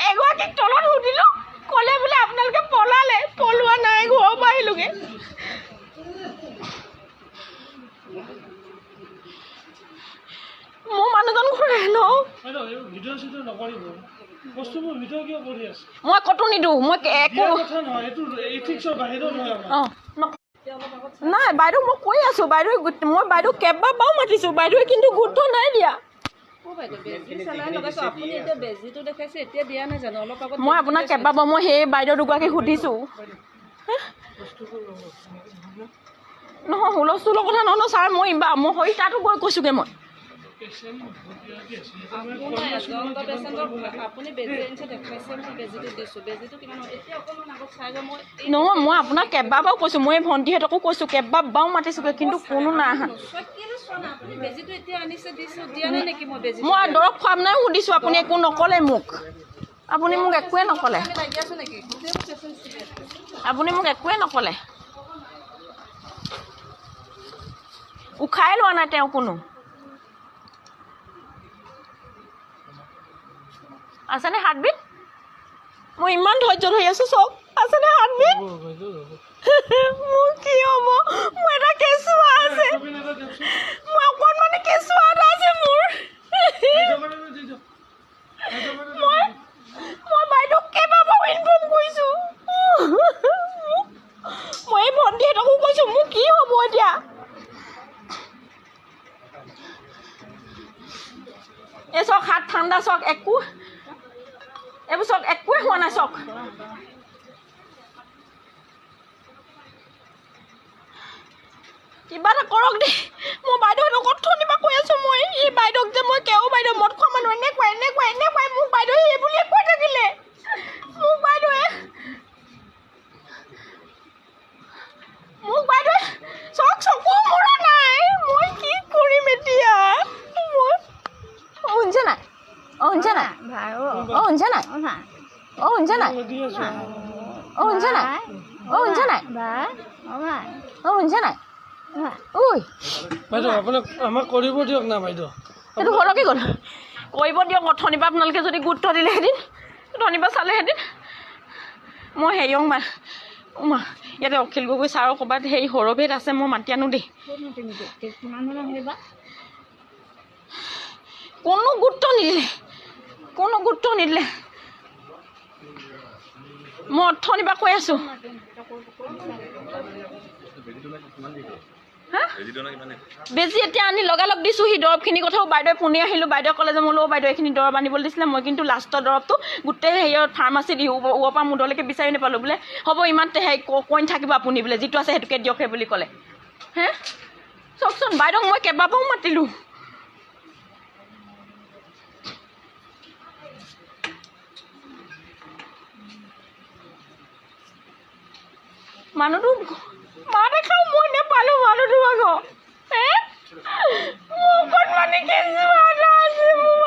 [SPEAKER 1] এগৰাকীক তলত সুধিলোঁ ক'লে বোলে আপোনালোকে পলোৱা নাই ঘৰৰ পৰা আহিলোগৈ মোৰ মানুহজন ঘূৰাই লওঁ
[SPEAKER 2] ভিডিঅ' চিডিঅ' নকৰিব বস্তুবোৰ ভিডিঅ' কিয় কৰি আছে
[SPEAKER 1] মই ক'তো নিদিওঁ মই একো
[SPEAKER 2] কথা নহয় এইটো এথিক্সৰ বাহিৰত নহয়
[SPEAKER 1] অঁ নাই বাইদেউ মই কৈ আছোঁ মই বাইদেউক কেইবাবাৰো মাতিছোঁ বাইদেৱে কিন্তু গুৰুত্ব নাই দিয়া মই আপোনাক কেইবাবাৰো মই সেই বাইদেউ দুগৰাকীক সুধিছোঁ নহয় হুলস্থুলৰ কথা নহয় ছাৰ মই সেই তাতো গৈ কৈছোঁগৈ মই
[SPEAKER 3] আপুনি বেজি আনিছে দেখুৱাইছে মই বেজিটো দিছোঁ বেজিটো কিমান এতিয়া অকণমান আগত চাই যাওঁ মই
[SPEAKER 1] নহয় মই আপোনাক কেইবাবাৰো কৈছোঁ মই ভণ্টিহঁতকো কৈছোঁ কেইবাবাৰো মাতিছোঁগৈ কিন্তু কোনো নাই অহা
[SPEAKER 3] আপুনি বেজিটো এতিয়া আনিছে দিছোঁ দিয়া নাই নেকি মই বেজি
[SPEAKER 1] মই দৰৱ খুৱাম নাই সুধিছোঁ আপুনি একো নক'লে মোক আপুনি মোক একোৱে নক'লে
[SPEAKER 3] লাগি আছোঁ নেকি
[SPEAKER 1] আপুনি মোক একোৱে নক'লে উশাই লোৱা নাই তেওঁ কোনো আছেনে হাৰ্টবিট মই ইমান ধৈৰ্য ধৰি আছোঁ চব আছেনে হাৰ্টবিট মোৰ কি হ'ব মোৰ এটা কেঁচুৱা আছে মই অকণমানি কেঁচুৱা এটা আছে মোৰ মই বাইদেউক কেইবাবাৰো ইনফৰ্ম কৰিছোঁ মই এই ভণ্টিহঁতকো কৈছোঁ মোৰ কি হ'ব এতিয়া এই চাওক হাত ঠাণ্ডা চাওক একো এইবোৰ চাওক একোৱে হোৱা নাই চাওক কিবা এটা কৰক দেই মই বাইদেউহঁতক অথনিপা কৈ আছোঁ মই এই বাইদেউক যে মই কেও বাইদেউ মদ খোৱা মানুহ এনেকুৱাই মোক বাইদেৱে এই বুলিয়ে কৈ থাকিলে মোক বাইদেৱে চকু মৰা নাই মই কি কৰিম এতিয়া মই শুনিছে নাই শুনিছে নাই শুনিছে নাই শুনিছে নাই
[SPEAKER 2] দি আছোঁ
[SPEAKER 1] শুনিছে নাই শুনিছে নাই শুনিছে নাই ঐ
[SPEAKER 2] বাইদেউ আপোনাক আমাক কৰিব দিয়ক না বাইদেউ
[SPEAKER 1] সেইটো সৰকি গ'ল কৰিব দিয়ক অথনিপা আপোনালোকে যদি গুৰুত্ব দিলেহেঁতেন অথনিপা চালেহেঁতেন মই হেৰিয়ক মা ইয়াতে অখিল গগৈ ছাৰৰ ক'ৰবাত হেৰি সৰভেদ আছে মই মাতি আনো দেই কোনো গুৰুত্ব নিদিলে মই অথনিপা কৈ আছোঁ বেজি এতিয়া আনি লগালগ দিছোঁ সি দৰৱখিনি কথাও বাইদেৱে পুনি আহিলোঁ বাইদেৱে ক'লে যে মই বাইদেউ এইখিনি দৰৱ আনিবলৈ দিছিলে মই কিন্তু লাষ্টৰ দৰৱটো গোটেই হেৰিয়ত ফাৰ্মাচীত ওপৰৰ পৰা মুধলৈকে বিচাৰি নাপালোঁ বোলে হ'ব ইমান হেৰি কৈ থাকিব আপুনি বোলে যিটো আছে সেইটোকে দিয়ক সেই বুলি ক'লে হে চাওকচোন বাইদেউক মই কেইবাবাৰো মাতিলোঁ মানুহটো মা দেখাওঁ মই নেপালোঁ মানুহটো আকৌ হে মোৰ অকণমানি কেঁচুৱা এটা আছে মোৰ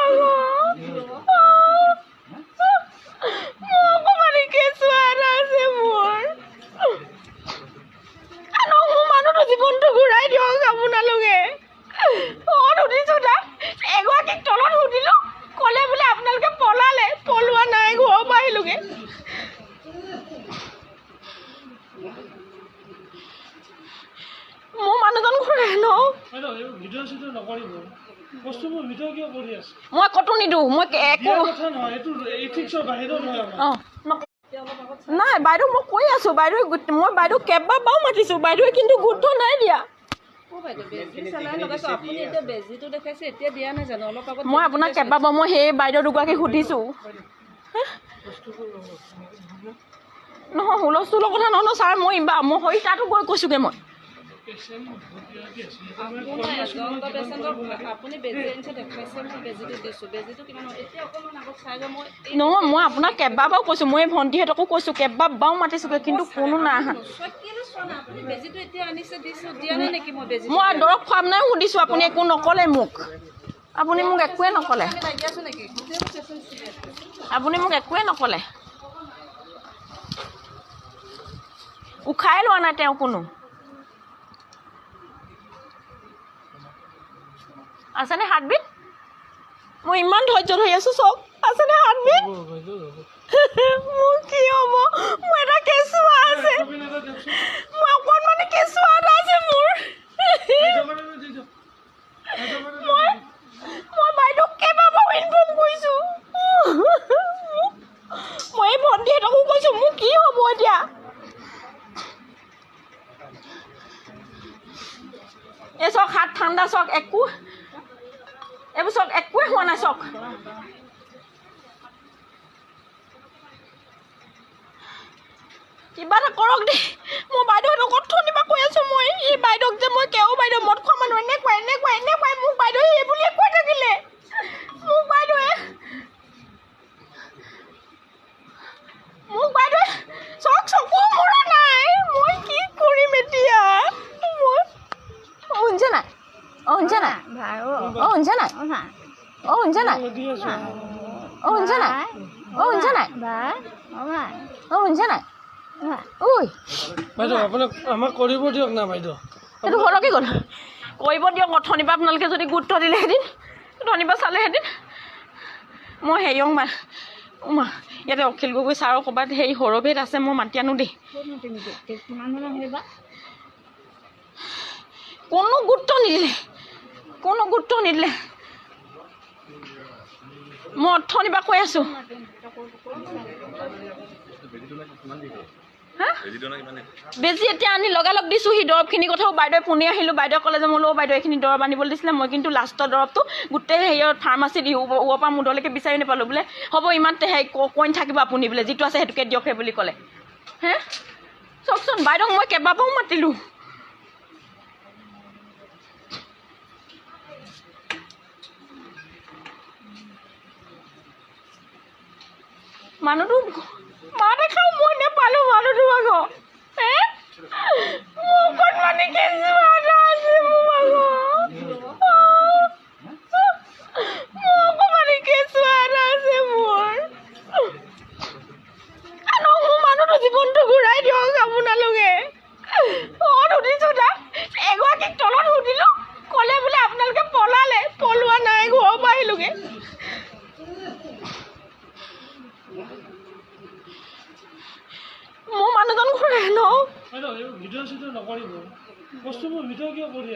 [SPEAKER 1] অকণমানি কেঁচুৱা এটা আছে মোৰ মানুহটো জীৱনটো ঘূৰাই দিয়ক আপোনালোকে সুধিছোঁ তাক এগৰাকীক তলত সুধিলোঁ ক'লে বোলে আপোনালোকে পলোৱা নাই ঘৰৰ পৰা আহিলোগৈ মোৰ মানুহজন ঘূৰাই ন
[SPEAKER 2] বাইদেউ এই ভিডিঅ' চিডিঅ' নকৰিব বস্তুবোৰ ভিডিঅ' কিয় কৰি আছে
[SPEAKER 1] মই ক'তো নিদিওঁ মই একো
[SPEAKER 2] কথা নহয় এইটো ইথিক্সৰ বাহিৰত নহয় আমাৰ
[SPEAKER 1] অঁ নাই বাইদেউ মই কৈ আছোঁ মই বাইদেউ কেইবাবাৰো মাতিছোঁ বাইদেৱে কিন্তু গুৰুত্ব নাই দিয়া মই আপোনাক কেইবাবাৰ মই সেই বাইদেউ দুগৰাকীক সুধিছোঁ নহয় হুলস্থুলৰ কথা নহয় ছাৰ মই সেই তাতো গৈ কৈছোঁগৈ মই নহয় মই আপোনাক কেইবাবাৰো কৈছোঁ মই ভণ্টিহঁতকো কৈছোঁ কেইবাবাৰো মাতিছোঁগৈ কিন্তু কোনো নাই অহা মই দৰৱ খুৱাম নাই সুধিছোঁ আপুনি একো নক'লে মোক একোৱে নক'লে উশাই লোৱা নাই তেওঁ কোনো আছেনে হাৰ্টবিট মই ইমান ধৈৰ্য ধৰি আছোঁ চক আছেনে হাৰ্টবিট মোৰ কি হ'ব মোৰ এটা কেঁচুৱা আছে মই অকণমানি কেঁচুৱা এটা আছে মোৰ মই বাইদেউক কেইবাবাৰো ইনফৰ্ম কৰিছোঁ মই এই ভণ্টিহঁতকো কৈছোঁ মোৰ কি হ'ব এতিয়া এই চক হাত ঠাণ্ডা চক এইবোৰ চক একোৱে হোৱা নাই চক কিবা এটা কৰক দেই মই বাইদেউহঁতক অথনিপা কৈ আছোঁ মই এই বাইদেউক যে মই কেও বাইদেউ মদ খোৱা মানুহ এনেকুৱাই মোক বাইদেৱে এই বুলিয়ে কৈ থাকিলে মোক বাইদেৱে চকু মৰা নাই মই কি কৰিম এতিয়া মই শুনিছে নাই শুনিছে নাই শুনিছে নাই শুনিছে নাই
[SPEAKER 2] দি আছোঁ
[SPEAKER 1] শুনিছে নাই শুনিছে নাই ঐ
[SPEAKER 2] বাইদেউ আপোনাক আমাক কৰিব দিয়ক না বাইদেউ
[SPEAKER 1] সেইটো সৰকি গ'ল কৰিব দিয়ক অথনিপা আপোনালোকে যদি গুৰুত্ব দিলেহেঁতেন অথনিপা চালেহেঁতেন মই হেৰিয়ক মা ইয়াতে অখিল গগৈ ছাৰৰ ক'ৰবাত হেৰি সৰভেদ আছে মই মাতি আনো দেই কোনো গুৰুত্ব নিদিলে মই অথনিপা কৈ আছোঁ বেজি এতিয়া আনি লগালগ দিছোঁ সি দৰৱখিনি কথাও বাইদেৱে পুনি আহিলোঁ বাইদেৱে ক'লে যে মই বাইদেউ এইখিনি দৰৱ আনিবলৈ দিছিলে মই কিন্তু লাষ্টৰ দৰৱটো গোটেই হেৰিয়ত ফাৰ্মাচীত ওপৰৰ পৰা মুধলৈকে বিচাৰি নাপালোঁ বোলে হ'ব ইমান হেৰি কৈ থাকিব আপুনি বোলে যিটো আছে সেইটোকে দিয়ক সেই বুলি ক'লে হে চাওকচোন বাইদেউক মই কেইবাবাৰো মাতিলোঁ মানুহটো মাতে খাওঁ মই নেপালোঁ মানুহটো আকৌ মোৰ অকণমানি কেঁচুৱা এটা আছে মোৰ অকণমানি কেঁচুৱা এটা আছে মোৰ মানুহটো জীৱনটো ঘূৰাই দিয়ক আপোনালোকে সুধিছোঁ তাক এগৰাকীক তলত সুধিলোঁ ক'লে বোলে আপোনালোকে পলালে পলোৱা নাই ঘৰৰ পৰা আহিলোগৈ মোৰ মানুহজন ঘূৰাই ন
[SPEAKER 2] ভিডিঅ' চিডিঅ' নকৰিব বস্তুবোৰ ভিডিঅ' কিয় কৰি আছে